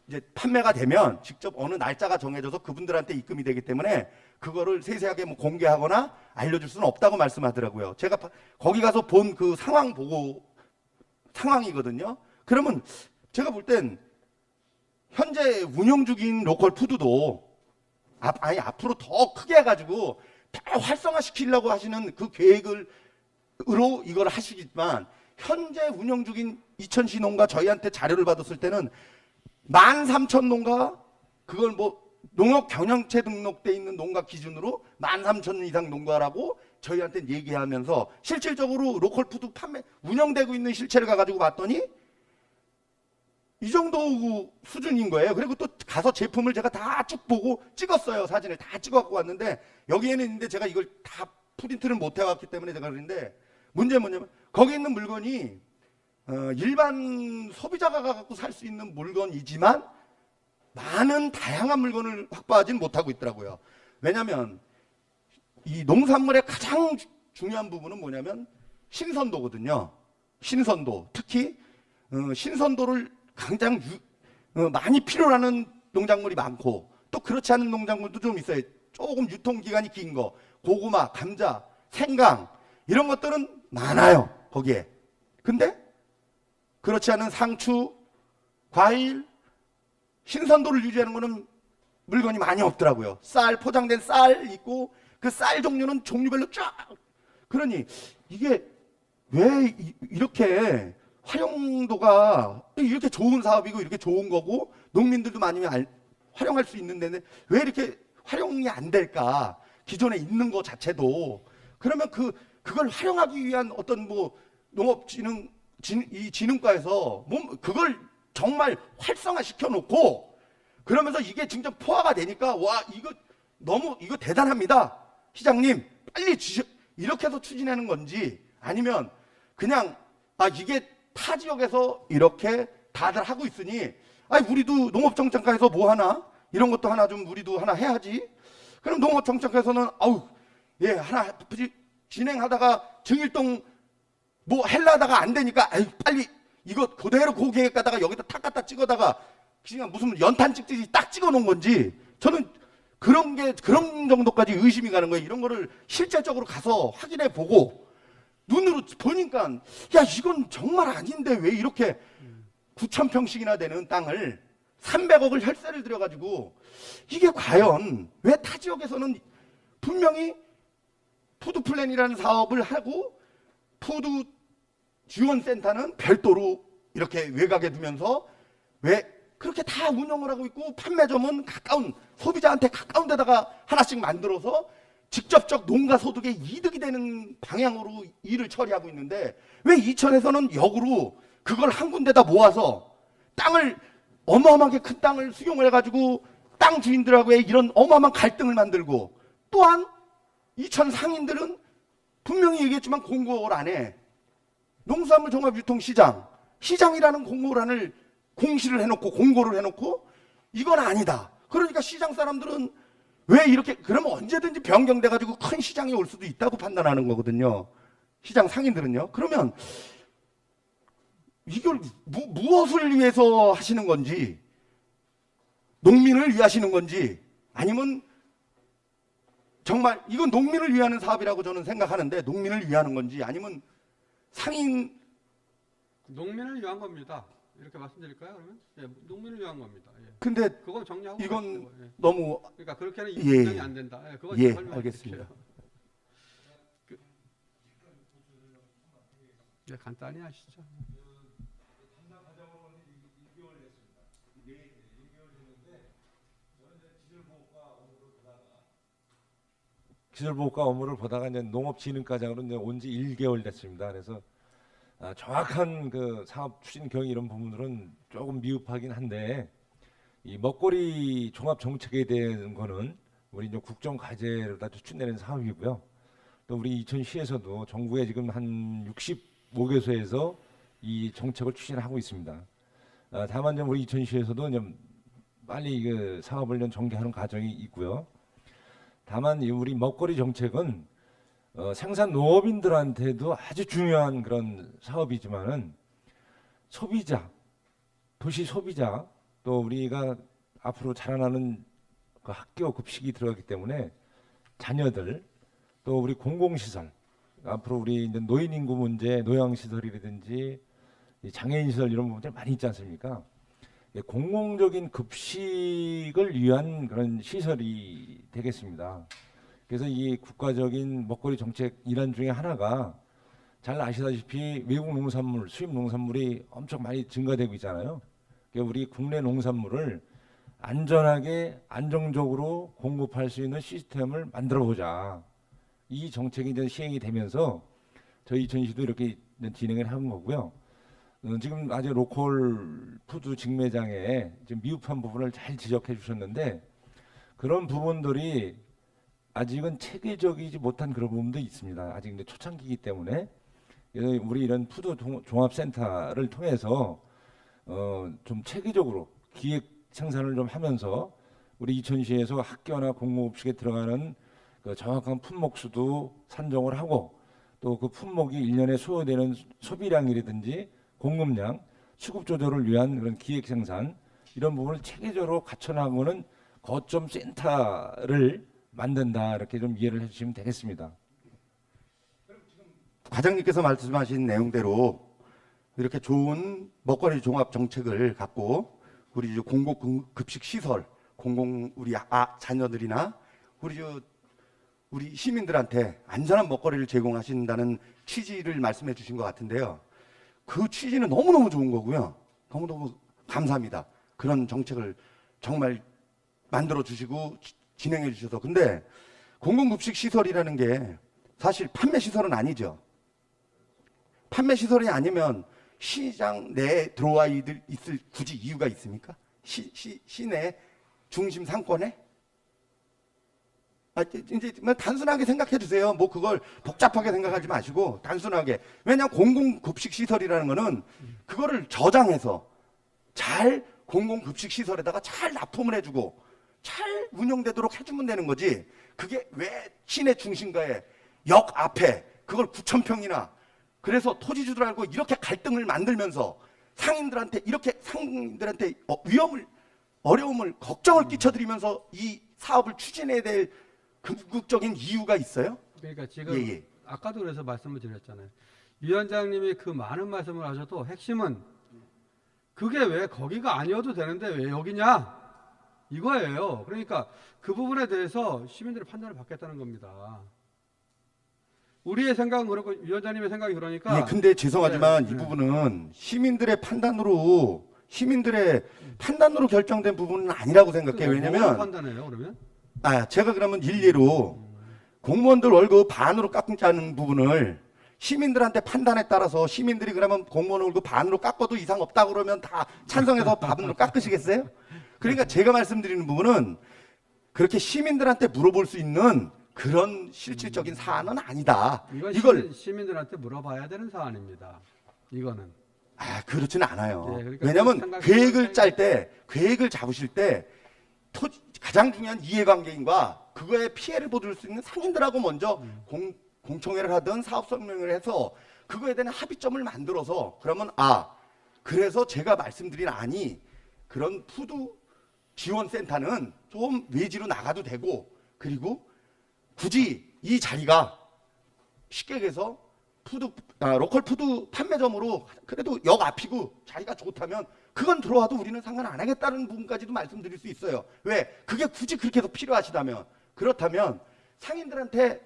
이제 판매가 되면 직접 어느 날짜가 정해져서 그분들한테 입금이 되기 때문에 그거를 세세하게 뭐 공개하거나 알려줄 수는 없다고 말씀하더라고요. 제가 거기 가서 본 그 상황이거든요. 그러면 제가 볼 땐 현재 운영 중인 로컬 푸드도 앞으로 더 크게 해가지고 더 활성화시키려고 하시는 그 계획으로 이걸 하시지만 현재 운영 중인 이천시 농가 저희한테 자료를 받았을 때는 13,000농가 그걸 뭐 농업 경영체 등록돼 있는 농가 기준으로 13,000 이상 농가라고 저희한테 얘기하면서 실질적으로 로컬푸드 판매 운영되고 있는 실체를 가가지고 봤더니 이 정도 수준인 거예요. 그리고 또 가서 제품을 제가 다 쭉 보고 찍었어요. 사진을 다 찍어갖고 왔는데 여기에는 있는데 제가 이걸 다 프린트를 못 해왔기 때문에 제가 그런데 문제는 뭐냐면 거기 있는 물건이 일반 소비자가 갖고 살 수 있는 물건이지만 많은 다양한 물건을 확보하지는 못하고 있더라고요. 왜냐하면 이 농산물의 가장 중요한 부분은 뭐냐면 신선도거든요. 신선도, 특히 신선도를 가장 많이 필요로 하는 농작물이 많고 또 그렇지 않은 농작물도 좀 있어요. 조금 유통기간이 긴 거, 고구마, 감자, 생강 이런 것들은 많아요. 거기에. 근데 그렇지 않은 상추, 과일, 신선도를 유지하는 거는 물건이 많이 없더라고요. 쌀, 포장된 쌀 있고 그 쌀 종류는 종류별로 쫙. 그러니 이게 왜 이렇게 활용도가 이렇게 좋은 사업이고 이렇게 좋은 거고 농민들도 많이 활용할 수 있는데 왜 이렇게 활용이 안 될까? 기존에 있는 거 자체도. 그러면 그걸 활용하기 위한 어떤 뭐 농업진흥과에서 그걸 정말 활성화 시켜놓고 그러면서 이게 진짜 포화가 되니까 와 이거 너무 이거 대단합니다. 시장님 빨리 이렇게 해서 추진하는 건지 아니면 그냥 이게 타 지역에서 이렇게 다들 하고 있으니 우리도 농업정책과에서 뭐 하나 이런 것도 하나 좀 우리도 하나 해야지. 그럼 농업정책과에서는 하나 진행하다가 증일동 뭐 하려다가 안 되니까 빨리 이거 그대로 그 계획 가다가 여기다 탁 갖다 찍어다가 그냥 무슨 연탄 찍듯이 딱 찍어 놓은 건지 저는 그런 정도까지 의심이 가는 거예요. 이런 거를 실질적으로 가서 확인해 보고 눈으로 보니까 이건 정말 아닌데 왜 이렇게 9,000평씩이나 되는 땅을 300억을 혈세를 들여가지고 이게 과연 왜 타 지역에서는 분명히 푸드 플랜이라는 사업을 하고 푸드 지원센터는 별도로 이렇게 외곽에 두면서 왜 그렇게 다 운영을 하고 있고 판매점은 소비자한테 가까운 데다가 하나씩 만들어서 직접적 농가 소득에 이득이 되는 방향으로 일을 처리하고 있는데 왜 이천에서는 역으로 그걸 한 군데다 모아서 땅을 어마어마하게 큰 땅을 수용을 해가지고 땅 주인들하고의 이런 어마어마한 갈등을 만들고 또한 이천 상인들은 분명히 얘기했지만 공고를 안 해. 농수산물 종합유통시장 시장이라는 공고란을 공시를 해놓고 공고를 해놓고 이건 아니다. 그러니까 시장 사람들은 왜 이렇게 그러면 언제든지 변경돼가지고 큰 시장이 올 수도 있다고 판단하는 거거든요. 시장 상인들은요. 그러면 이걸 무엇을 위해서 하시는 건지 농민을 위하시는 건지 아니면 정말 이건 농민을 위하는 사업이라고 저는 생각하는데 농민을 위하는 건지 아니면 농민을 위한 겁니다. 이렇게 말씀드릴까요? 그러면 농민을 위한 겁니다. 근데 그건 정리하고 이건 가시는 거예요. 너무 그러니까 그렇게는 인정이 안 된다. 그건 설명해 알겠습니다. 드릴게요. 간단히 하시죠. 기술보호과 업무를 보다가 이제 농업진흥과장으로 이제 온 지 1개월 됐습니다. 그래서 정확한 그 사업 추진 경위 이런 부분들은 조금 미흡하긴 한데 이 먹거리 종합 정책에 대한 거는 우리 이제 국정 과제로 다 추진되는 사업이고요. 또 우리 이천시에서도 전국에 지금 한 65개소에서 이 정책을 추진하고 있습니다. 다만 좀 우리 이천시에서도 좀 빨리 그 사업을 좀 전개하는 과정이 있고요. 다만 우리 먹거리 정책은 생산 농업인들한테도 아주 중요한 그런 사업이지만은 소비자, 도시 소비자 또 우리가 앞으로 자라나는 그 학교 급식이 들어가기 때문에 자녀들 또 우리 공공시설 앞으로 우리 이제 노인 인구 문제, 노양시설이라든지 장애인 시설 이런 부분들 많이 있지 않습니까? 공공적인 급식을 위한 그런 시설이 되겠습니다. 그래서 이 국가적인 먹거리 정책 일환 중에 하나가 잘 아시다시피 외국 농산물, 수입 농산물이 엄청 많이 증가되고 있잖아요. 그러니까 우리 국내 농산물을 안전하게 안정적으로 공급할 수 있는 시스템을 만들어 보자. 이 정책이 이제 시행이 되면서 저희 이천시도 이렇게 진행을 한 거고요. 지금 아직 로컬 푸드 직매장에 지금 미흡한 부분을 잘 지적해 주셨는데 그런 부분들이 아직은 체계적이지 못한 그런 부분도 있습니다. 아직 이제 초창기이기 때문에 그래서 우리 이런 푸드 종합센터를 통해서 좀 체계적으로 기획 생산을 좀 하면서 우리 이천시에서 학교나 공공급식에 들어가는 그 정확한 품목수도 산정을 하고 또 그 품목이 1년에 소요되는 소비량이라든지 공급량, 수급 조절을 위한 그런 기획 생산 이런 부분을 체계적으로 갖춰나가는 거점 센터를 만든다 이렇게 좀 이해를 해주시면 되겠습니다. 과장님께서 말씀하신 내용대로 이렇게 좋은 먹거리 종합 정책을 갖고 우리 공공급식 시설, 우리 자녀들이나 우리 시민들한테 안전한 먹거리를 제공하신다는 취지를 말씀해 주신 것 같은데요. 그 취지는 너무너무 좋은 거고요. 너무너무 감사합니다. 그런 정책을 정말 만들어 주시고 진행해 주셔서. 근데 공공급식 시설이라는 게 사실 판매 시설은 아니죠. 판매 시설이 아니면 시장 내에 들어와 있을 굳이 이유가 있습니까? 시내 중심 상권에? 이제 단순하게 생각해 주세요. 뭐 그걸 복잡하게 생각하지 마시고 단순하게. 왜냐하면 공공급식 시설이라는 거는 그거를 저장해서 잘 공공급식 시설에다가 잘 납품을 해주고 잘 운영되도록 해주면 되는 거지. 그게 왜 시내 중심가에 역 앞에 그걸 9,000평이나 그래서 토지주들 알고 이렇게 갈등을 만들면서 상인들한테 어려움을 걱정을 끼쳐드리면서 이 사업을 추진해야 될 궁극적인 이유가 있어요? 그러니까 지금 예. 아까도 그래서 말씀을 드렸잖아요. 위원장님이 그 많은 말씀을 하셔도 핵심은 그게 왜 거기가 아니어도 되는데 왜 여기냐 이거예요. 그러니까 그 부분에 대해서 시민들의 판단을 받겠다는 겁니다. 우리의 생각은 그렇고 위원장님의 생각이 그러니까. 예, 근데 죄송하지만 네, 이 부분은 시민들의 판단으로 결정된 부분은 아니라고 생각해요. 뭐로 왜냐면 판단해요 그러면? 제가 그러면 일례로 공무원들 월급 반으로 깎자는 부분을 시민들한테 판단에 따라서 시민들이 그러면 공무원 월급 반으로 깎아도 이상 없다고 그러면 다 찬성해서 반으로 깎으시겠어요? 그러니까 제가 말씀드리는 부분은 그렇게 시민들한테 물어볼 수 있는 그런 실질적인 사안은 아니다. 이걸 시민들한테 물어봐야 되는 사안입니다. 이거는. 그렇지는 않아요. 예, 그러니까 왜냐하면 계획을 잡으실 때 가장 중요한 이해관계인과 그거에 피해를 보줄 수 있는 상인들하고 먼저 공청회를 하든 사업 설명을 해서 그거에 대한 합의점을 만들어서 그러면 그래서 제가 말씀드린 안이 그런 푸드 지원센터는 좀 외지로 나가도 되고 그리고 굳이 이 자리가 쉽게 얘기해서 로컬 푸드 판매점으로 그래도 역 앞이고 자리가 좋다면 그건 들어와도 우리는 상관 안 하겠다는 부분까지도 말씀드릴 수 있어요. 왜? 그게 굳이 그렇게 해서 필요하시다면. 그렇다면 상인들한테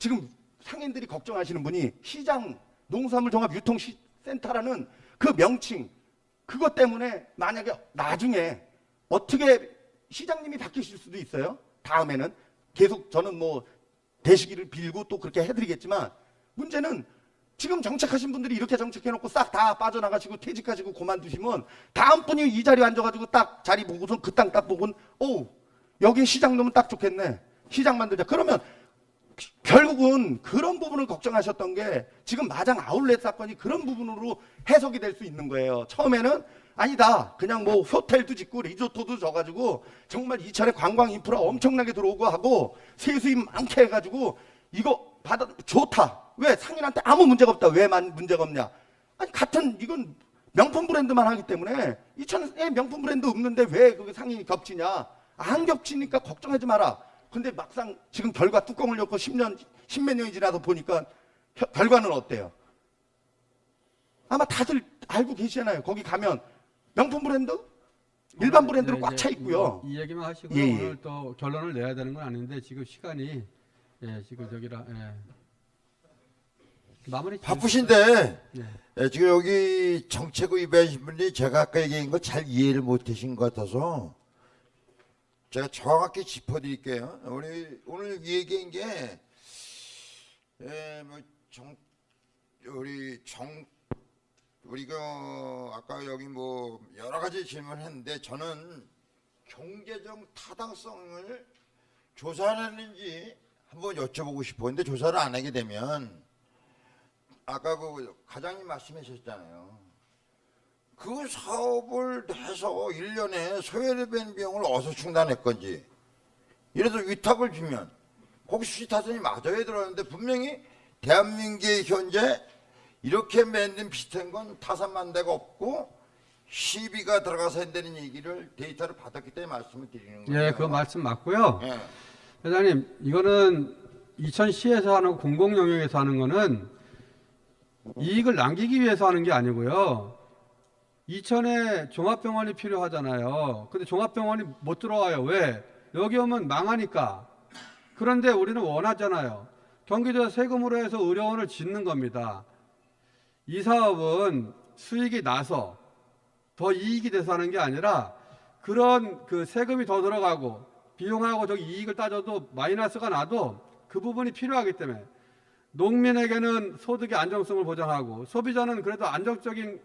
지금 상인들이 걱정하시는 분이 시장 농산물 종합 유통센터라는 그 명칭 그것 때문에 만약에 나중에 어떻게 시장님이 바뀌실 수도 있어요. 다음에는 계속 저는 뭐 되시기를 빌고 또 그렇게 해드리겠지만 문제는 지금 정책하신 분들이 이렇게 정책해놓고 싹 다 빠져나가시고 퇴직하시고 그만두시면 다음 분이 이 자리에 앉아가지고 딱 자리 보고선 그 땅 딱 보고는 여기 시장 넣으면 딱 좋겠네. 시장 만들자. 그러면 결국은 그런 부분을 걱정하셨던 게 지금 마장 아울렛 사건이 그런 부분으로 해석이 될 수 있는 거예요. 처음에는 아니다. 그냥 뭐 호텔도 짓고 리조트도 져가지고 정말 이천에 관광 인프라 엄청나게 들어오고 하고 세수입 많게 해가지고 이거 받아 좋다. 왜 상인한테 아무 문제가 없다. 왜만 문제가 없냐? 아니 같은 이건 명품 브랜드만 하기 때문에 이천에 명품 브랜드 없는데 왜 그 상인이 겹치냐? 안 겹치니까 걱정하지 마라. 근데 막상 지금 결과 뚜껑을 열고 10몇 년이 지나서 보니까 결과는 어때요? 아마 다들 알고 계시잖아요. 거기 가면 명품 브랜드? 일반 브랜드로 꽉 차 있고요. 이 얘기만 하시고요. 예. 오늘 또 결론을 내야 되는 건 아닌데 지금 시간이 지금 저기라 마무리 바쁘신데 예. 지금 여기 정책위반이신 분이 제가 아까 얘기한 거 잘 이해를 못하신 것 같아서 제가 정확히 짚어드릴게요. 오늘 얘기한 게 우리가 아까 여기 뭐 여러 가지 질문을 했는데 저는 경제적 타당성을 조사하는지 한번 여쭤보고 싶었는데 조사를 안 하게 되면 아까 그 과장님 말씀하셨잖아요. 그 사업을 해서 1년에 소외된 비용을 어디서 충당할 건지 이래서 위탁을 주면 거기 수시타선이 맞아야 들어가는데 분명히 대한민국의 현재 이렇게 맺는 비슷한 건 타산만 데가 없고 시비가 들어가서 한다는 얘기를 데이터를 받았기 때문에 말씀을 드리는 거예요. 예, 그 말씀 맞고요. 예. 회장님, 이거는 이천시에서 하는 공공 영역에서 하는 거는 이익을 남기기 위해서 하는 게 아니고요. 이천에 종합병원이 필요하잖아요. 근데 종합병원이 못 들어와요. 왜? 여기 오면 망하니까. 그런데 우리는 원하잖아요. 경기도에 세금으로 해서 의료원을 짓는 겁니다. 이 사업은 수익이 나서 더 이익이 돼서 하는 게 아니라 그런 그 세금이 더 들어가고 비용하고 저기 이익을 따져도 마이너스가 나도 그 부분이 필요하기 때문에 농민에게는 소득의 안정성을 보장하고 소비자는 그래도 안정적인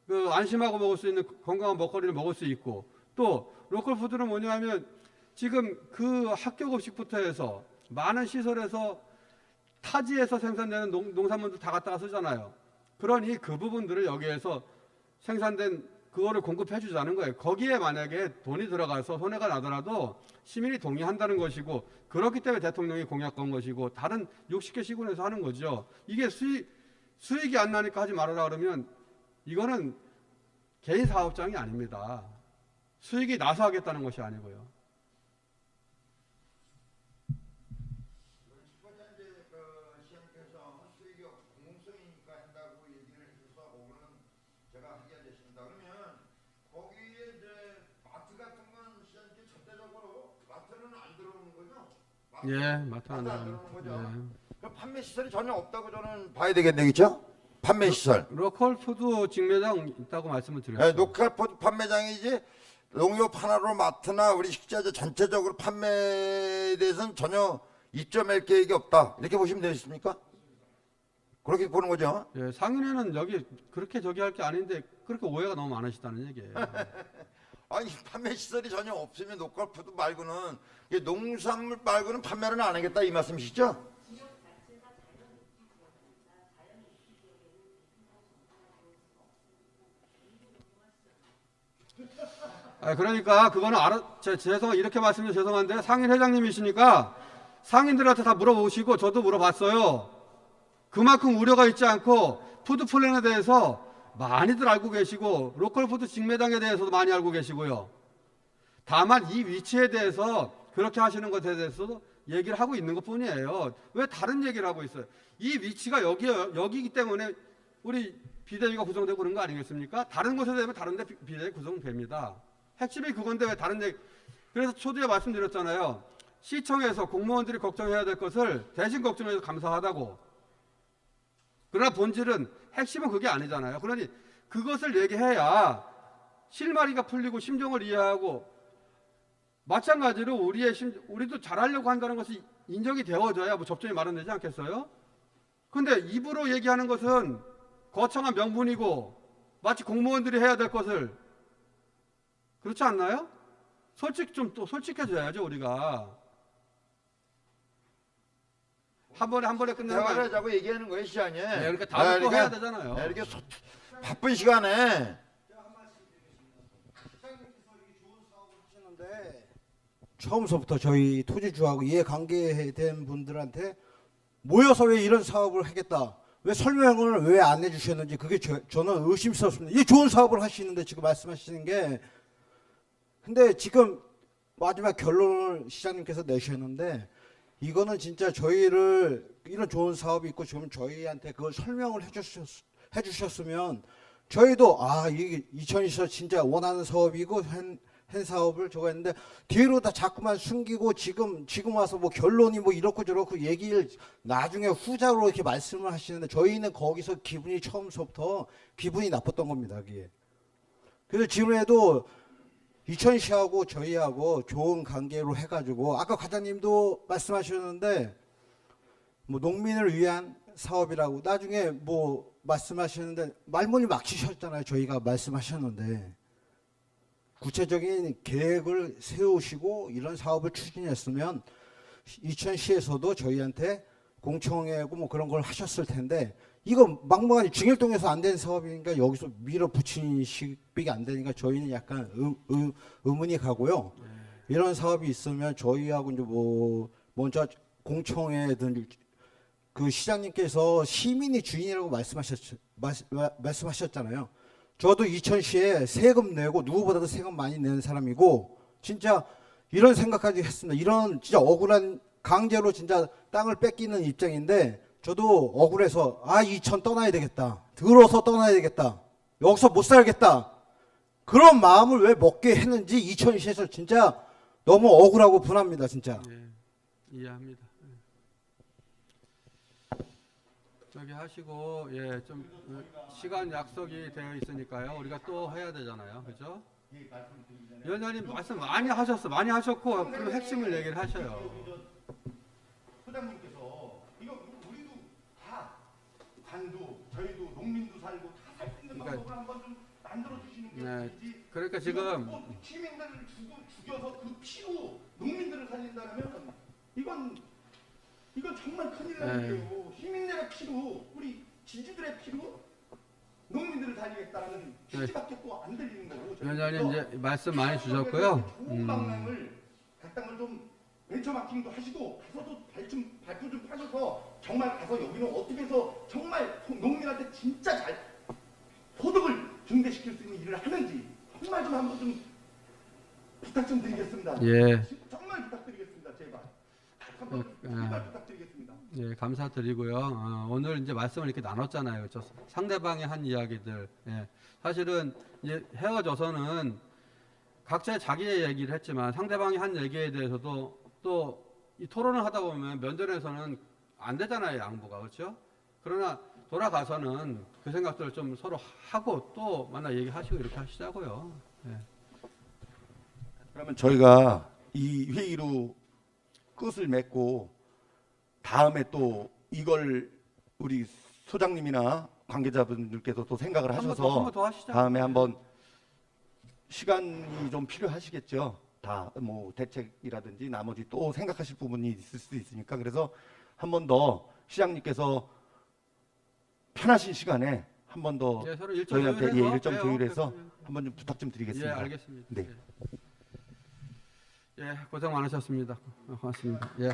그 안심하고 먹을 수 있는 건강한 먹거리를 먹을 수 있고 또 로컬 푸드는 뭐냐면 지금 그 학교 급식부터 해서 많은 시설에서 타지에서 생산되는 농산물도 다 갖다가 쓰잖아요. 그러니 그 부분들을 여기에서 생산된 그거를 공급해 주자는 거예요. 거기에 만약에 돈이 들어가서 손해가 나더라도 시민이 동의한다는 것이고 그렇기 때문에 대통령이 공약한 것이고 다른 60개 시군에서 하는 거죠. 이게 수익이 안 나니까 하지 말아라 그러면 이거는 개인 사업장이 아닙니다. 수익이 나서 하겠다는 것이 아니고요. 시장님께서 수익이 공공성이니까 한다고 얘기를 해주셔서 오늘은 제가 하게 됐습니다. 그러면 거기에 이제 마트 같은 건 시장님께 절대적으로 마트는 안 들어오는 거죠? 예, 마트 안 들어오는 들어가는 거죠. 예. 그럼 판매 시설이 전혀 없다고 저는 봐야 되겠네요, 판매 시설. 로컬 푸드 직매장 있다고 말씀을 네, 드렸죠. 로컬 푸드 판매장이지 농협 하나로 마트나 우리 식자재 전체적으로 판매에 대해서는 전혀 입점할 계획이 없다. 이렇게 보시면 되겠습니까? 그렇게 보는 거죠. 예, 상인회는 여기 그렇게 저기 할 게 아닌데 그렇게 오해가 너무 많으시다는 얘기예요. 아니 판매 시설이 전혀 없으면 로컬 푸드 말고는 이게 농산물 말고는 판매를 안 하겠다 이 말씀이시죠? 그러니까 그거는 이렇게 말씀드려 죄송한데 상인 회장님이시니까 상인들한테 다 물어보시고 저도 물어봤어요. 그만큼 우려가 있지 않고 푸드 플랜에 대해서 많이들 알고 계시고 로컬 푸드 직매장에 대해서도 많이 알고 계시고요. 다만 이 위치에 대해서 그렇게 하시는 것에 대해서도 얘기를 하고 있는 것뿐이에요. 왜 다른 얘기를 하고 있어요? 이 위치가 여기이기 때문에 우리 비대위가 구성되고 그런 거 아니겠습니까? 다른 곳에 되면 다른 데 비대위 구성됩니다. 핵심이 그건데 왜 다른 얘기. 그래서 초두에 말씀드렸잖아요. 시청에서 공무원들이 걱정해야 될 것을 대신 걱정해서 감사하다고. 그러나 본질은 핵심은 그게 아니잖아요. 그러니 그것을 얘기해야 실마리가 풀리고 심정을 이해하고 마찬가지로 우리도 잘하려고 한다는 것이 인정이 되어져야 뭐 접점이 마련되지 않겠어요? 근데 입으로 얘기하는 것은 거창한 명분이고 마치 공무원들이 해야 될 것을 그렇지 않나요? 또 솔직해져야죠 우리가. 한 번에 끝내는 대화를 하자고 얘기하는 거예요, 시장님. 네, 그러니까 다들 또 그러니까, 해야 되잖아요. 네, 이렇게 바쁜 시간에 처음서부터 저희 토지주하고 이해관계된 분들한테 모여서 왜 이런 사업을 하겠다, 왜 설명을 왜 안 해주셨는지 그게 저는 의심스럽습니다. 이 좋은 사업을 하시는데 지금 말씀하시는 게, 근데 지금 마지막 결론을 시장님께서 내셨는데 이거는 진짜 저희를 이런 좋은 사업이 있고 지금 저희한테 그걸 설명을 해주셨으면 저희도 이게 이천시에서 진짜 원하는 사업이고 한 사업을 저거 했는데 뒤로 다 자꾸만 숨기고 지금 와서 뭐 결론이 뭐 이렇고 저렇고 얘기를 나중에 후자로 이렇게 말씀을 하시는데 저희는 거기서 기분이 처음부터 기분이 나빴던 겁니다. 그게. 그래서 지금에도 이천시하고 저희하고 좋은 관계로 해가지고 아까 과장님도 말씀하셨는데 뭐 농민을 위한 사업이라고 나중에 뭐 말씀하시는데 말문이 막히셨잖아요. 저희가 말씀하셨는데 구체적인 계획을 세우시고 이런 사업을 추진했으면 이천시에서도 저희한테 공청회고 뭐 그런 걸 하셨을 텐데 이거 막무가내 중일동에서 안 된 사업이니까 여기서 밀어붙이는 식비가 안 되니까 저희는 약간 의문이 가고요. 이런 사업이 있으면 저희하고 이제 뭐 먼저 공청회든 그 시장님께서 시민이 주인이라고 말씀하셨잖아요. 저도 이천시에 세금 내고 누구보다도 세금 많이 내는 사람이고 진짜 이런 생각까지 했습니다. 이런 진짜 억울한 강제로 진짜 땅을 뺏기는 입장인데 저도 억울해서 이천 떠나야 되겠다. 들어서 떠나야 되겠다. 여기서 못 살겠다. 그런 마음을 왜 먹게 했는지 이천시에서 진짜 너무 억울하고 분합니다, 진짜. 예, 이해합니다. 저기 하시고 좀 시간 약속이 되어 있으니까요. 우리가 또 해야 되잖아요, 그죠? 위원장님 말씀 많이 하셨고 그럼 핵심을 얘기를 하셔요. 소장님께서 이거 우리도 다 관도 저희도 농민도 살고 다 살 수 있는 그러니까- 방법을 한번 좀 만들어 주시는 게 네, 좋지. 그러니까 지금 시민들을 죽여서 그 피로 농민들을 살린다면 이건 정말 큰일 나는 네. 거예요. 시민들의 피로 우리 지지들의 피로 농민들을 살리겠다는 취지밖에 또 안 들리는 거고. 위원장님 이제 말씀 많이 주셨고요. 좋은 방향을 각당을 좀 벤처마킹도 하시고 가서도 발표 좀 하셔서 정말 가서 여기는 어떻게 해서 정말 농민한테 진짜 잘 소득을 증대시킬 수 있는 일을 하는지 정말 좀 한번 좀 부탁 좀 드리겠습니다. 예. 정말 부탁드리겠습니다. 제발 한번 제발 부탁드리겠습니다. 예, 감사드리고요. 오늘 이제 말씀을 이렇게 나눴잖아요. 그렇죠? 상대방이 한 이야기들. 예. 사실은 이제 헤어져서는 각자 자기의 얘기를 했지만 상대방이 한 얘기에 대해서도 또 이 토론을 하다 보면 면전에서는 안 되잖아요. 양보가. 그렇죠? 그러나 돌아가서는 그 생각들을 좀 서로 하고 또 만나 얘기하시고 이렇게 하시자고요. 예. 그러면 저희가 이 회의로 끝을 맺고 다음에 또 이걸 우리 소장님이나 관계자분들께서 또 생각을 한 번 하셔서 더 하시죠. 다음에 한번 시간이 좀 필요하시겠죠. 다 뭐 대책이라든지 나머지 또 생각하실 부분이 있을 수도 있으니까 그래서 한 번 더 시장님께서 편하신 시간에 한 번 더 예, 서로 일정 저희한테 조율해서 일정 해요. 조율해서 그래서- 한번 좀 부탁 좀 예, 드리겠습니다. 알겠습니다. 네. 예, 고생 많으셨습니다. 고맙습니다. 예.